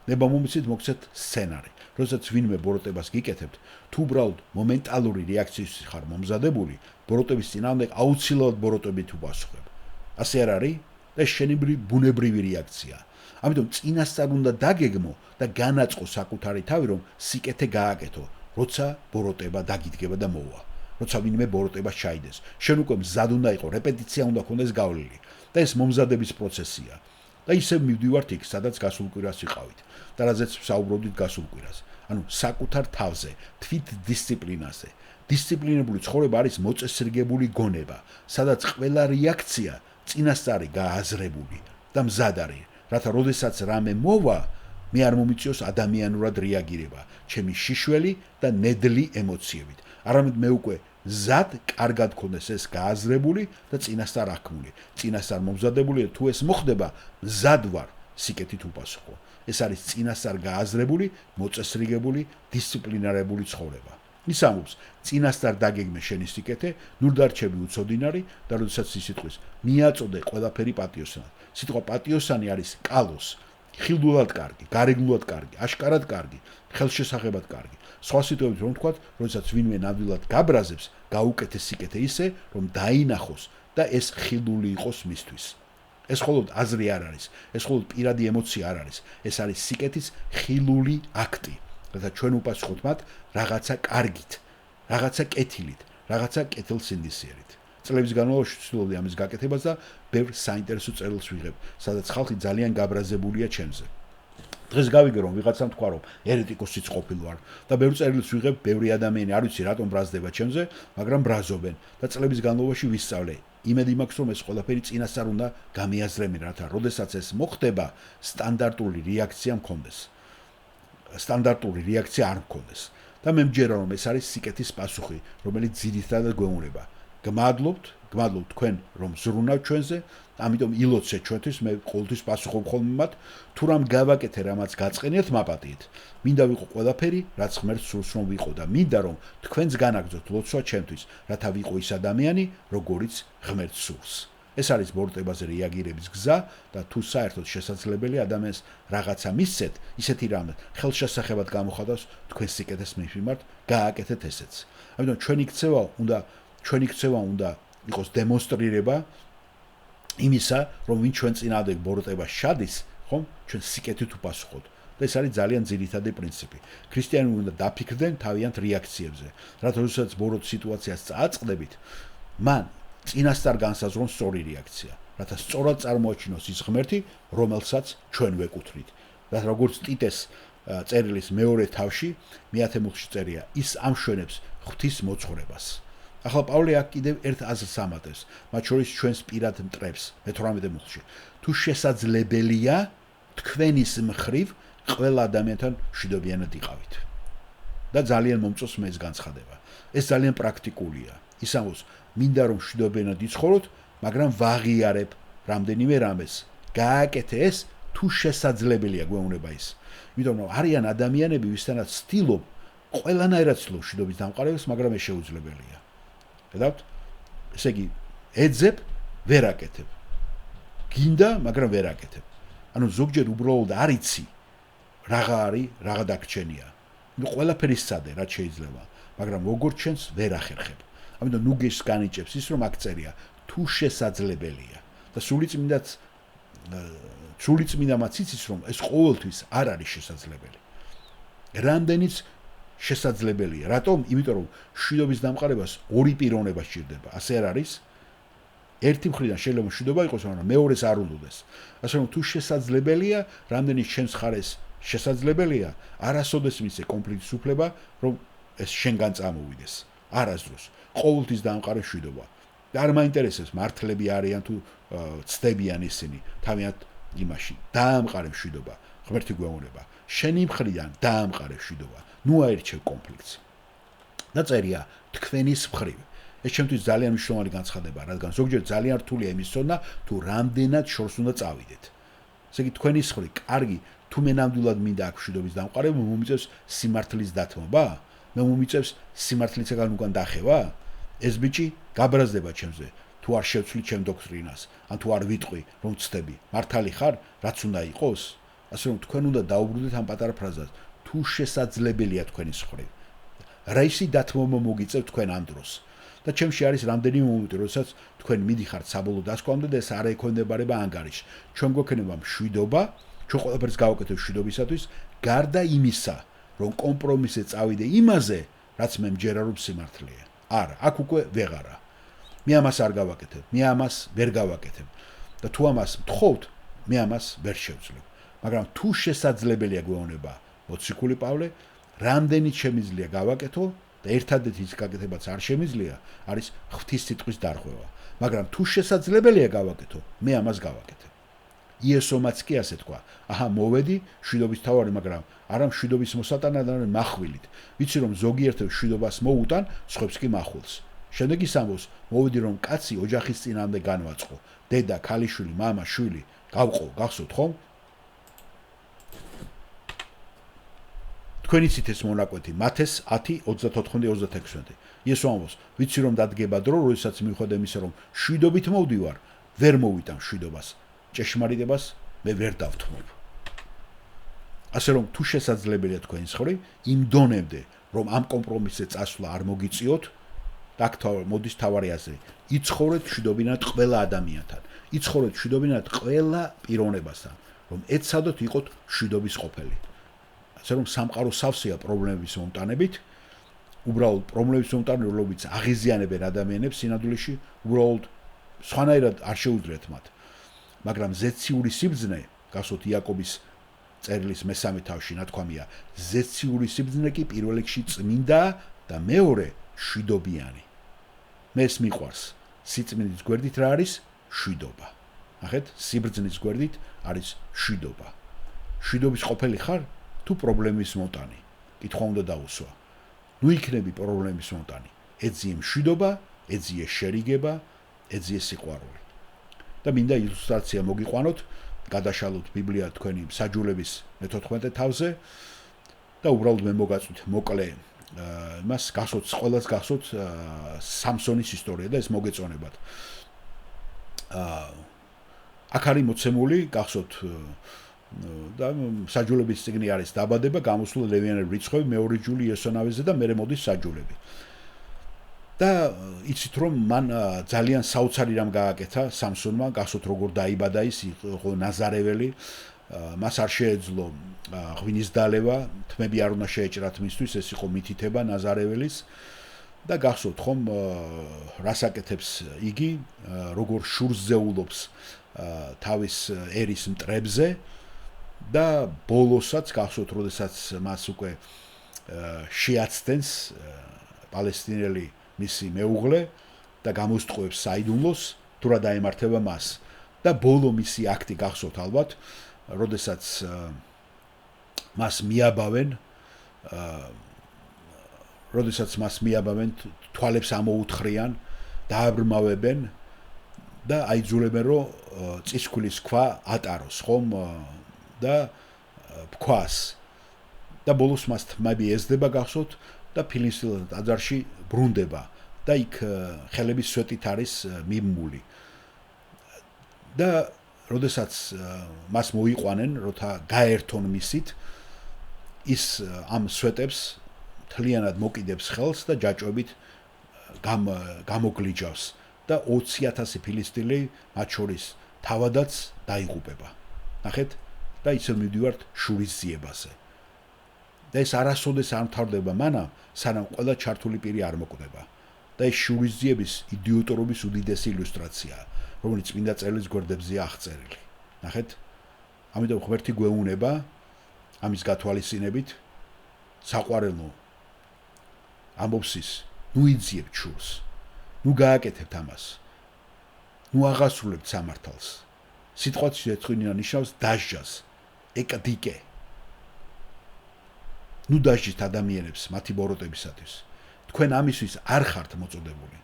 ნება მომიცით მოგცეთ სცენარი. როდესაც ვინმე ბოროტებას გიკეთებთ, თუ უბრალოდ მომენტალური რეაქციის ხარ მომზადებული, ბოროტების წინააღმდეგ აუცილებლად ბოროტებით უპასუხებ. ასე არ არის? და შენი ბუნებრივი რეაქცია. ამიტომ წინასწარ უნდა დაგეგმო და განაწყო საკუთარი თავი, რომ სიკეთე გააკეთო, როცა ბოროტება დაგიდგება და მოვა. როცა ვინმე ბოროტებას ჩაიდეს, შენ უკვე მზად უნდა იყო, რეპეტიცია უნდა ქონდეს გავლილი და ეს მომზადების პროცესია. და ისევ მივდივართ იქ, სადაც გასულ კვირას ვიყავით და რაზეც ვსაუბრობდით გასულ კვირას. ანუ საკუთარ თავზე, თვით დისციპლინაზე. დისციპლინებული ცხოვრება არის მოწესრიგებული გონება, სადაც ყველა რეაქცია წინასწარი გააზრებული და მზად არის, რათა როდესაც რამე მოვა, მე არ მომიწიოს ადამიანურად რეაგირება, ჩემი შიშველი და ნედლი ემოციებით. არამედ მე უკვე მზად კარგად ქონდეს ეს გააზრებული და წინასწარ აქმული. წინასწარ მომზადებული და თუ ეს მოხდება, მზად ვარ სიკეთით უპასუხო. ეს არის წინასწარ გააზრებული, მოწესრიგებული, დისციპლინარებული ცხოვრება. ის ამბობს, წინასწარ დაგეგმე შენი სიკეთე, ნუ დარჩები უცოდინარი და როდესაც ის სიტყვის, მიაწოდე ყველაფერი პატიოსანად. სიტყვა პატიოსანი არის კალოს, ხილდულად კარგი, გარეგნულად კარგი, აშკარად კარგი, ხელშესახებად კარგი. სხვა სიტყვებით რომ ვთქვათ, როდესაც ვინმე ნამდვილად გაბრაზებს, გაუკეთეს სიკეთე ისე, რომ დაინახოს და ეს ხილული იყოს მისთვის. ეს მხოლოდ აზრი არ არის, ეს მხოლოდ პირადი ემოცია არ არის, ეს არის სიკეთის ხილული აქტი. რათა ჩვენ უპასუხოთ მათ რაღაცა კარგით, რაღაცა კეთილით, რაღაცა კეთილსინდისიერით. წლების განმავლობაში ვცდილობდი ამის გაკეთებას და ბევრ საინტერესო წერილს ვიღებ, სადაც ხალხი ძალიან გაბრაზებულია ჩემზე. დღეს გავიგე რომ ვიღაცამ თქვა რომ ერეტიკოსიც ყოფილ ვარ და ბევრ წერილს ვიღებ, ბევრი ადამიანი არ ვიცი რატომ ბრაზდება ჩემზე, მაგრამ ბრაზობენ და წლების განმავლობაში ვისწავლე. იმედი მაქვს რომ ეს ყველაფერი წინასწარ უნდა გამიაზრებინე, რათა როდესაც ეს მოხდება, სტანდარტული რეაქცია მქონდეს. სტანდარტული რეაქცია არ მქონდეს. და მე მჯერა რომ ეს არის სიკეთის პასუხი, რომელიც ძირითადად გვეუბნება. გმადლობთ თქვენ რომ ზრუნავთ ჩვენზე, ამიტომ ილოცეთ ჩვენთვის, მე ყოველთვის პასუხობ ხოლმე მათ, თუ რამ გავაკეთე, რამაც გაწყენიათ, მაპატიეთ. მინდა ვიყო ყველაფერი, რაც ღმერთს სურს რომ ვიყო და მინდა რომ თქვენს განაგრძოთ ლოცვა ჩემთვის, რათა ვიყო ის ადამიანი, როგორიც ღმერთს სურს. ეს არის ბოროტებაზე რეაგირების გზა და თუ საერთოდ შესაძლებელი ადამიანს რაღაცა მისცეთ, ისეთი რამე ხელშესახებად გამოხატავს თქვენ სიკეთეს მის მიმართ, გააკეთეთ ესეც. ამიტომ ჩვენი ქცევა უნდა იყოს დემონსტრირება იმისა, რომ ვინ ჩვენ წინააღმდეგ ბოროტებას შადის, ხომ, ჩვენ სიკეთით უპასუხოთ. და ეს არის ძალიან ძირითადი პრინციპი. ქრისტიანები უნდა დაფიქრდნენ თავიანთ რეაქციებზე, რათა როდესაც ბოროტ სიტუაციას წააწყდებით, მან წინასწარ განსაზღვრონ სწორი რეაქცია, რათა სწორად წარმოაჩინოს ის ღმერთი, რომელსაც ჩვენ ვეკუთვნით. და როგორც ტიტეს წერილის მეორე თავში, მე-10 მუხლში წერია, ის ამშვენებს ღვთის მოძღვრებას. ახლა პავლე აქ კიდევ ერთ აზრს ამატებს, მათ შორის ჩვენს პირად მტრებს, მე-18 მუხლში. თუ შესაძლებელია, თქვენის მხრივ ყველა ადამიანთან მშვიდობიანად იყავით. და ძალიან მომწონს მე ეს განცხადება. ეს ძალიან პრაქტიკულია. ის ამბობს, მინდა რომ მშვიდობიანად იცხოვროთ, მაგრამ ვაღიარებ რამდენიმე რამეს. გააკეთე ეს, თუ შესაძლებელია, გვეუბნება ის. იმიტომ რომ არიან ადამიანები, ვისთანაც ვცდილობ ყველანაირად ვცდილობ მშვიდობის დამყარებას, მაგრამ ეს შეუძლებელია. ხედავთ? ესე იგი, ეძებ, ვერ აკეთებ. გინდა, მაგრამ ვერ აკეთებ. ანუ ზოგჯერ უბრალოდ არ იცი რაღა არის, რაღა დაგჩენია. ნუ ყველაფერი სცადე, რაც შეიძლება, მაგრამ როგორ ჩვენს ვერ ახერხებ. ამიტომ ნუ გეშს განიჭებს ის რომ აქ წერია, თუ შესაძლებელია. და სული წმინდამაც იცის რომ ეს ყოველთვის არ არის შესაძლებელი. რამდენიც შესაძლებელია. რატომ? იმიტომ რომ მშვიდობის დამყარებას ორი პიროვნება სჭირდება. ასე არ არის? ერთი მხრიდან შეიძლება მშვიდობა იყოს, მაგრამ მეორეს არ უნდადეს. ასე რომ თუ შესაძლებელია, რამდენიც შენს ხარეს შესაძლებელია, არასოდეს მისცე კონფლიქტის უფლება, რომ ეს შენგან წამოვიდეს. არასდროს. ყოველთვის დამყარე მშვიდობა. და არ მაინტერესებს მართლები არიან თუ ცდებიან ისინი თავიანთ იმაში. დაამყარე მშვიდობა. ღმერთი გვეუბნება. შენი მხრიდან დაამყარე მშვიდობა. ნუ აერჩევ კონფლიქტს. და წერია თქვენის მხრივ. ეს ჩემთვის ძალიან მნიშვნელოვანი განცხადება, რადგან ზოგჯერ ძალიან რთულია იმის ცოდნა, თუ რამდენად შორს უნდა წავიდეთ. ესე იგი თქვენის მხრივ, კარგი, თუ მე ნამდვილად მინდა აქ მშვიდობის დამყარება, მომიწევს სიმართლის დათმობა? მე მომიწევს სიმართლისაგან უკან დახევა? ეს ბიჭი გაბრაზდება ჩემზე, თუ არ შევცვლი ჩემ დოქტრინას, ან თუ არ ვიტყვი, რომ ვცდები, მართალი ხარ, რაც უნდა იყოს? ასე რომ თქვენ უნდა დაუბრუნდეთ ამ პატარა ფრაზას, თუ შესაძლებელია თქვენი მხრივ. რაისი დათმობა მოგიწევთ თქვენ ამ დროს? და ჩემში არის რამდენიმე მომენტი, როდესაც თქვენ მიდიხართ საბოლოო დასკვამდე და ეს არ ექვემდებარება ანგარიშს. ჩვენ გვექნება მშვიდობა, ჩვენ ყველაფერს გავაკეთებთ მშვიდობისათვის, გარდა იმისა, რომ კომპრომისზე წავიდე იმაზე, რაც მე მჯერა რომ სიმართლეა. არა, აქ უკვე ვეღარა. მე ამას არ გავაკეთებ, მე ამას ვერ გავაკეთებ. და თუ ამას მთხოვთ, მე ამას ვერ შევძლებ. მაგრამ თუ შესაძლებელია გვეუბნება მოციქული პავლე, რამდენიც შემიძლია გავაკეთო და ერთადერთი ის გაკეთებაც არ შემიძლია, არის ღვთის სიტყვის დარღვევა. მაგრამ თუ შესაძლებელია გავაკეთო, მე ამას გავაკეთებ. იესომაც კი ასე თქვა, აჰა, მოვედი მშვიდობის თავარი, მაგრამ არა მშვიდობის მოსატანად, არამედ מחვილით. ვიცი რომ ზოგიერთებს მშვიდობას მოუტან, სხვებს კი מחვილს. შემდეგ ის ამბობს, მოვედი რომ კაცი ოჯახის წინამდე განვაწყო, დედა, ქალიშვილი, მამა, შვილი, გავყო, გახსოვთ ხომ? თქვენ იცით ეს მონაკვეთი, მათეს 10:34-36. იესო ამბობს, ვიცი რომ დადგება დრო, როდესაც მიხვდე იმისა, რომ მშვიდობით მოვდივარ, ვერ მოვიტან მშვიდობას. ჭეშმარიტებას მე ვერ დავთმობ. ასე რომ თუ შესაძლებელია თქვენი მხრივ, იმ დონემდე, რომ ამ კომპრომისზე წასვლა არ მოგიწიოთ, მოდის თავარი აზრი. იცხოვრეთ მშვიდობინად ყველა ადამიანთან. იცხოვრეთ მშვიდობინად ყველა პიროვნებასთან, რომ ეცადოთ იყოთ მშვიდობის ყოფილი. ასე რომ სამყარო სავსეა პრობლემების მომტანებით, უბრალოდ პრობლემების მომტანებლობით აღიზიანებენ ადამიანებს სინამდვილეში, უბრალოდ სხვანაირად არ შეუძლიათ მათ. მაგრამ ზეციური სიბრძნე, გასვოთ იაკობის წერილის მესამე თავში ნათქვამია, ზეციური სიბრძნე კი პირველ რიგში წმინდა და მეორე მშვიდობიანი. მე ეს მიყვარს. სიწმინდის გვერდით რა არის? მშვიდობა. ნახეთ, სიბრძნის გვერდით არის მშვიდობა. მშვიდობის ყოფილი ხარ? თუ პრობლემის მომტანი, კითხვა უნდა დაუსვა. ნუ იქნები პრობლემის მომტანი. ეძიე მშვიდობა, ეძიე შერიგება, ეძიე სიყვარული. და მინდა ილუსტრაცია მოგიყვანოთ, გადაშალოთ ბიბლია თქვენი საჯულების მე-14 თავზე და უბრალოდ მე მოგაწვით მოკლე მას გახსოვთ, ყველას გახსოვთ სამსონის ისტორია და ეს მოგეწონებათ. აქ არის მოცემული, გახსოვთ და საჯულების წიგნი არის დაბადება, გამოსულა ლევიანები რიცხვები, მეორე ჯული იესონავეზე და მერე მოდის საჯულები. და იცით რომ მან ძალიან საოცარი რამ გააკეთა სამსონმა, გახსოვთ როგორ დაიბადა ის, იყო ნაზარეველი, მას არ შეეძლო ღვინის დალევა, თმები არ უნდა შეეჭრათ მისთვის, ეს იყო მითითება ნაზარეველის და გახსოვთ ხომ რას აკეთებს იგი, როგორ შურს ზეულობს თავის ერის მტრებზე და ბოლოსაც გახსოვთ, როდესაც მას უკვე შეაცდენს პალესტინელი მისი მეუღლე და გამოსტყუებს საიდუმლოს, თუ რა დაემართება მას. და ბოლო მისი აქტი გახსოვთ ალბათ, როდესაც მას მიაბავენ, თვალებს ამოუთხრიან, დააბრმავებენ და აიძულებენ რომ წისქვლის ქვა ატაროს, ხომ და ფქვას. და ბოლოს მას თმები ეძდება გახსოვთ და ფილისტიელთა ტაძარში ბრუნდება და იქ ხელების სვეტით არის მიმმული. და როდესაც მას მოიყვანენ, როცა გაერთონ მისით, ის ამ სვეტებს თლიანად მოკიდებს ხელს და ჯაჭვებით გამოგლიჯავს და 20,000 ფილისტიელი მათ შორის თავადაც დაიღუპება. ნახეთ და ისე მივდივართ შურის ძიებაზე. და ეს არასოდეს არ მთავრდება მანამ, სანამ ყველა ჩართული პირი არ მოკვდება. და ეს შურის ძიების იდიოტორობის უდიდესი ილუსტრაციაა, რომელიც წმინდა წერილის გვერდებზეა აღწერილი. ნახეთ? ამიტომ ღმერთი გვეუბნება ამის გათვალისწინებით საყვარელო ამბობს ის, ნუ იძიებთ შურს, ნუ გააკეთებთ ამას, ნუ აღასრულებთ სამართალს. სიტყვაც შეწყვინა ნიშნავს დასჯას, ეკდიკე. ნუ დასჯით ადამიანებს მათი ბოროტებისათვის. თქვენ ამისთვის არ ხართ მოწოდებული,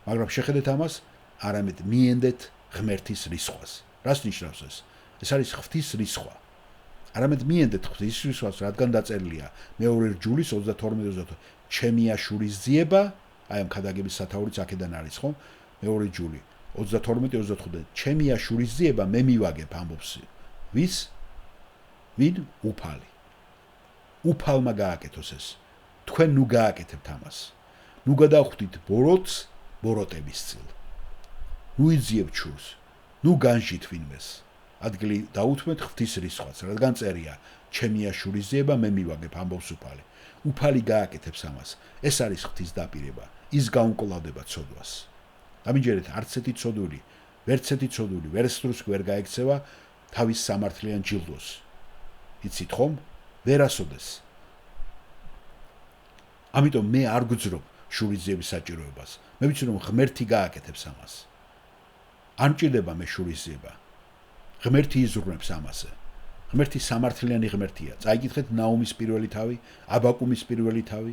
მაგრამ შეხედეთ ამას, არამედ მიენდეთ ღმერთის რისხვას. რას ნიშნავს ეს? ეს არის ღვთის რისხვა. არამედ მიენდეთ ღვთისმშობლს, რადგან დაწერილია მეორე რჯულის 32-28 ჩემი აშურის ძიება, აი ამ ქადაგების სათაურიც აქედან არის, ხო? მეორე რჯული 32-25 ჩემი აშურის ძიება მე მივაგებ ამბობს ვის? ვინ? უფალი. უფალმა გააკეთოს ეს. თქვენ ნუ გააკეთებთ ამას. ნუ გადავხვდით ბოროტს, ბოროტების წილ. ნუ იძიებთ შურს. ნუ განჟით ვინმეს. ადგილი დაუთმეთ ღვთის რისხვას, რადგან წერია ჩემი აშურის ძიება მე მივაგებ ამბობს უფალი. უფალი გააკეთებს ამას. ეს არის ღვთის დაპირება. ის გაუმკლავდება ცოდვას. ამიჯერეთ არც ერთი ცოდული, ვერც ერთი ცოდული ვერასდროს ვერ გაექცევა თავის სამართლიან ჯილდოს. იცით ხომ? ვერასოდეს. ამიტომ მე არ გვძრობ შურისძიების საჭიროებას. მე ვიცი რომ ღმერთი გააკეთებს ამას. არ მჭირდება მე შურისძიება. ღმერთი იზრუნებს ამასე. ღმერთი სამართლიანი ღმერთია. წაიკითხეთ ნაუმის პირველი თავი, აბაკუმის პირველი თავი,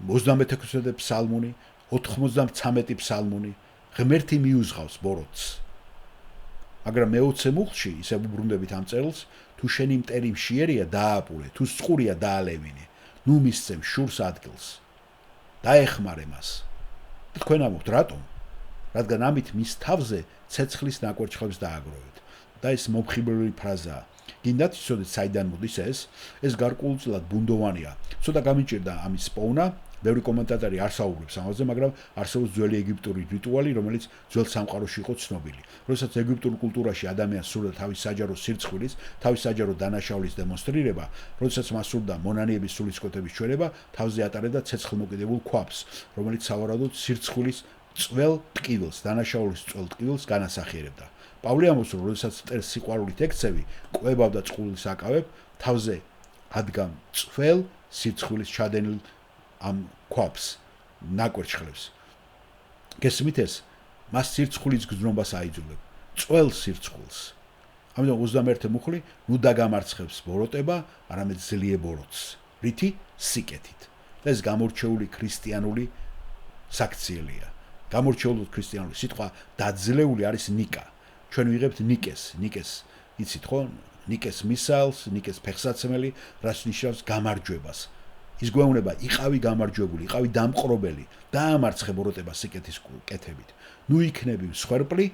36 ფსალმუნი, 93 ფსალმუნი. ღმერთი მიუძღავს ბოროტს. მაგრამ მე-20 მუხლში ისე ვუბრუნდებით ამ წერილს, თუ შენი მტერი მშიერია დააპურე, თუ წყურია დაალევინე, ნუ მისცემ შურს ადგილს. დაეხმარე მას. თქვენ ამბობთ რატომ? რადგან ამით მის თავზე ცეცხლის ნაკვერცხებს დააგროვეთ. და ეს მომხიბვლელი ფრაზაა. გინდათ იცოდეთ საიდან მოდის ეს? ეს გარკვეულწილად ბუნდოვანია. ცოტა გამიჭირდა ამის პოვნა. ბევრი კომენტატორი არ საუბრობს ამაზე, მაგრამ არსებობს ძველი ეგვიპტური რიტუალი, რომელიც ძველ სამყაროში იყო ცნობილი. როდესაც ეგვიპტურ კულტურაში ადამიანს სურდა თავის საჯარო სირცხვილის, თავის საჯარო დანაშაულის დემონსტრირება, როდესაც მას სურდა მონანიების სულისკვეთების ჩვენება, თავზე ატარებდა ცეცხლმოკიდებულ ქვაბს, რომელიც სავარაუდოდ სირცხვილის წველ ტკივილს, დანაშაულის წველ ტკივილს განასახიერებდა. პავლე ამბობს, რომ როდესაც მტერს სიყვარულით ექცევი, ყვებავ და წყვილს აკავებ, თავზე ადგამ წველ სირცხვილის ჩადენილ ამ ქვაბს ნაკვერცხლებს. გესმით ეს? მას სირცხვილის გზნობას აიძულებ. წველ სირცხვილს. ამიტომ 21 მუხლი ნუ დაგამარცხებს ბოროტება, არამედ ძლიერე ბოროტს. რითი? სიკეთით. ეს გამორჩეული ქრისტიანული საქციელია. გამორჩეულად ქრისტიანული სიტყვა დაძლეული არის ნიკა. ჩვენ ვიღებთ ნიკეს, იცით ხო? ნიკეს მისალს, ნიკეს ფეხსაცმელი, რაც ნიშნავს გამარჯვებას. ის გვეუბნება, იყავი გამარჯვებული, იყავი დამყრობელი, დაამარცხე ბოროტება სიკეთის კეთებით. ნუ იქნები მსხვერპლი,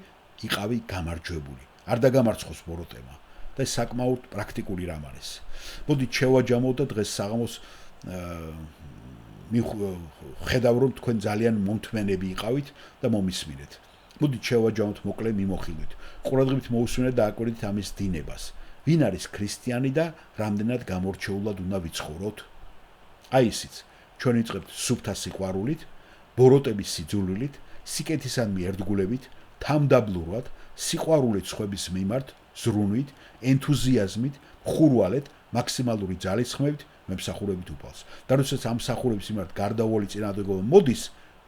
იყავი გამარჯვებული. არ დაგამარცხოს ბოროტება. და ეს საკმაოდ პრაქტიკული რამ არის. მოდით შევაჯამოთ და დღეს საღამოს ხედავ რომ თქვენ ძალიან მომთმენები იყავით და მომისმინეთ. მოდით შევაჯამოთ მოკლე მიმოხილვით. ყურადღებით მოусმინეთ და აკვირდით ამის დინებას. ვინ არის ქრისტიანი და რამდენად გამორჩეულად უნდა ვიცხოვროთ? აი ისიც, ჩვენ ვიწყებთ სუფთა სიყვარულით, ბოროტების სიძულვილით, სიკეთისადმი ერთგულებით, თამდაბლურად, სიყვარულით სხვების მიმართ, ზრუნვით, ენთუზიაზმით, ხურვალეთ, მაქსიმალური ძალისხმევით, მემსახურებით უფალს. და როდესაც ამ მსახურების მიმართ გარდაუვალი წინააღმდეგობა მოდის,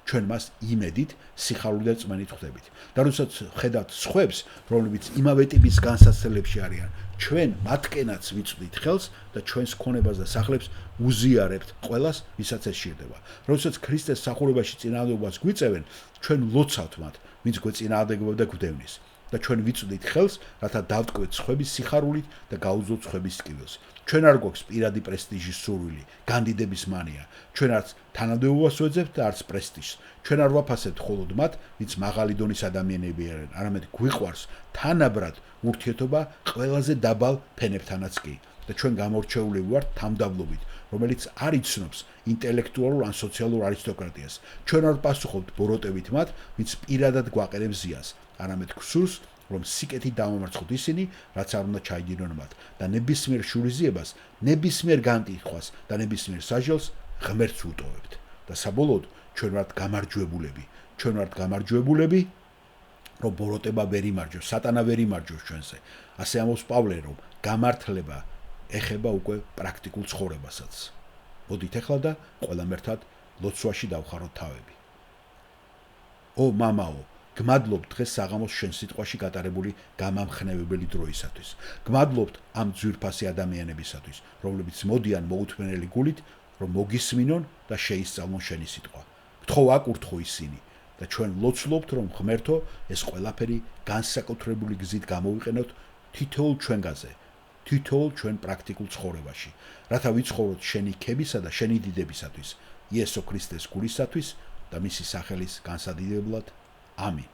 ჩვენ მას იმედით, სიხარულით და წმენით ხვდებით. და როდესაც ხედავთ სხვებს, რომლებიც იმავე ტიპის განსაცდელებში არიან, ჩვენ მათკენაც ვიწვდით ხელს და ჩვენს ქონებას და სახლებს უზიარებთ ყველას, ვისაც ეს სჭირდება. როდესაც ქრისტეს მსახურებაში წინააღმდეგობას გვიწევენ, ჩვენ ლოცავთ მათ, ვინც გვეწინააღმდეგებდა და გვდევნის. და ჩვენ ვიწვდით ხელს, რათა დავტკბეთ სხვების სიხარულით და გაუძლოთ სხვების ტკივილს. ჩვენ არ გვაქვს პირადი პრესტიჟის სურვილი, განდიდების მანია. ჩვენ არც თანამდებობას ვეძებთ და არც პრესტიჟს. ჩვენ არ ვაფასებთ მხოლოდ მათ, ვინც მაღალი დონის ადამიანები არიან, არამედ გვიყვარს თანაბრად ურთიერთობა ყველაზე დაბალ ფენებთანაც კი. და ჩვენ გამორჩეული ვართ თამდაბლობით, რომელიც არ იცნობს ინტელექტუალურ ან სოციალურ არისტოკრატიას. ჩვენ არ პასუხობთ ბოროტებით მათ, ვინც პირადად გვაყენებს ზიანს, არამედ გვსურს, რომ სიკეთით დავამარცხოთ ისინი, რაც არ უნდა ჩაიდინონ მათ და ნებისმიერ შურისძიებას, ნებისმიერ განტიხვას და ნებისმიერ საჟელს ღმერთს ვუტოვებთ. და საბოლოოდ ჩვენ ვართ გამარჯვებულები. ჩვენ ვართ გამარჯვებულები, რომ ბოროტება ვერ იმარჯვებს, სატანა ვერ იმარჯვებს ჩვენზე. ასე ამბობს პავლე, რომ გამართლება ეხება უკვე პრაქტიკულ ცხოვრებასაც. მოდით ახლა და ყველამ ერთად ლოცვაში დავხაროთ თავები. ო მამაო, გმადლობთ დღეს საღამოს შენ სიტყვაში გატარებული გამამხნევებელი დროისათვის. გმადლობთ ამ ძვირფასი ადამიანებისათვის, რომლებიც მოდიან მოუთმენელი გულით, რომ მოგისმინონ და შეისწავლონ შენი სიტყვა. გთხოვ აკურთხო ისინი და ჩვენ ლოცულობთ, რომ ღმერთო ეს ყველაფერი განსაკუთრებული გზით გამოვიყენოთ თითოეულ ჩვენგანზე, თითოეულ ჩვენ პრაქტიკულ ცხოვრებაში, რათა ვიცხოვროთ შენი ქებისა და შენი დიდებისათვის, იესო ქრისტეს გულისათვის და მისი სახელის განსადიდებლად. ამინ.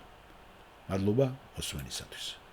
მადლობა მოსვენისათვის.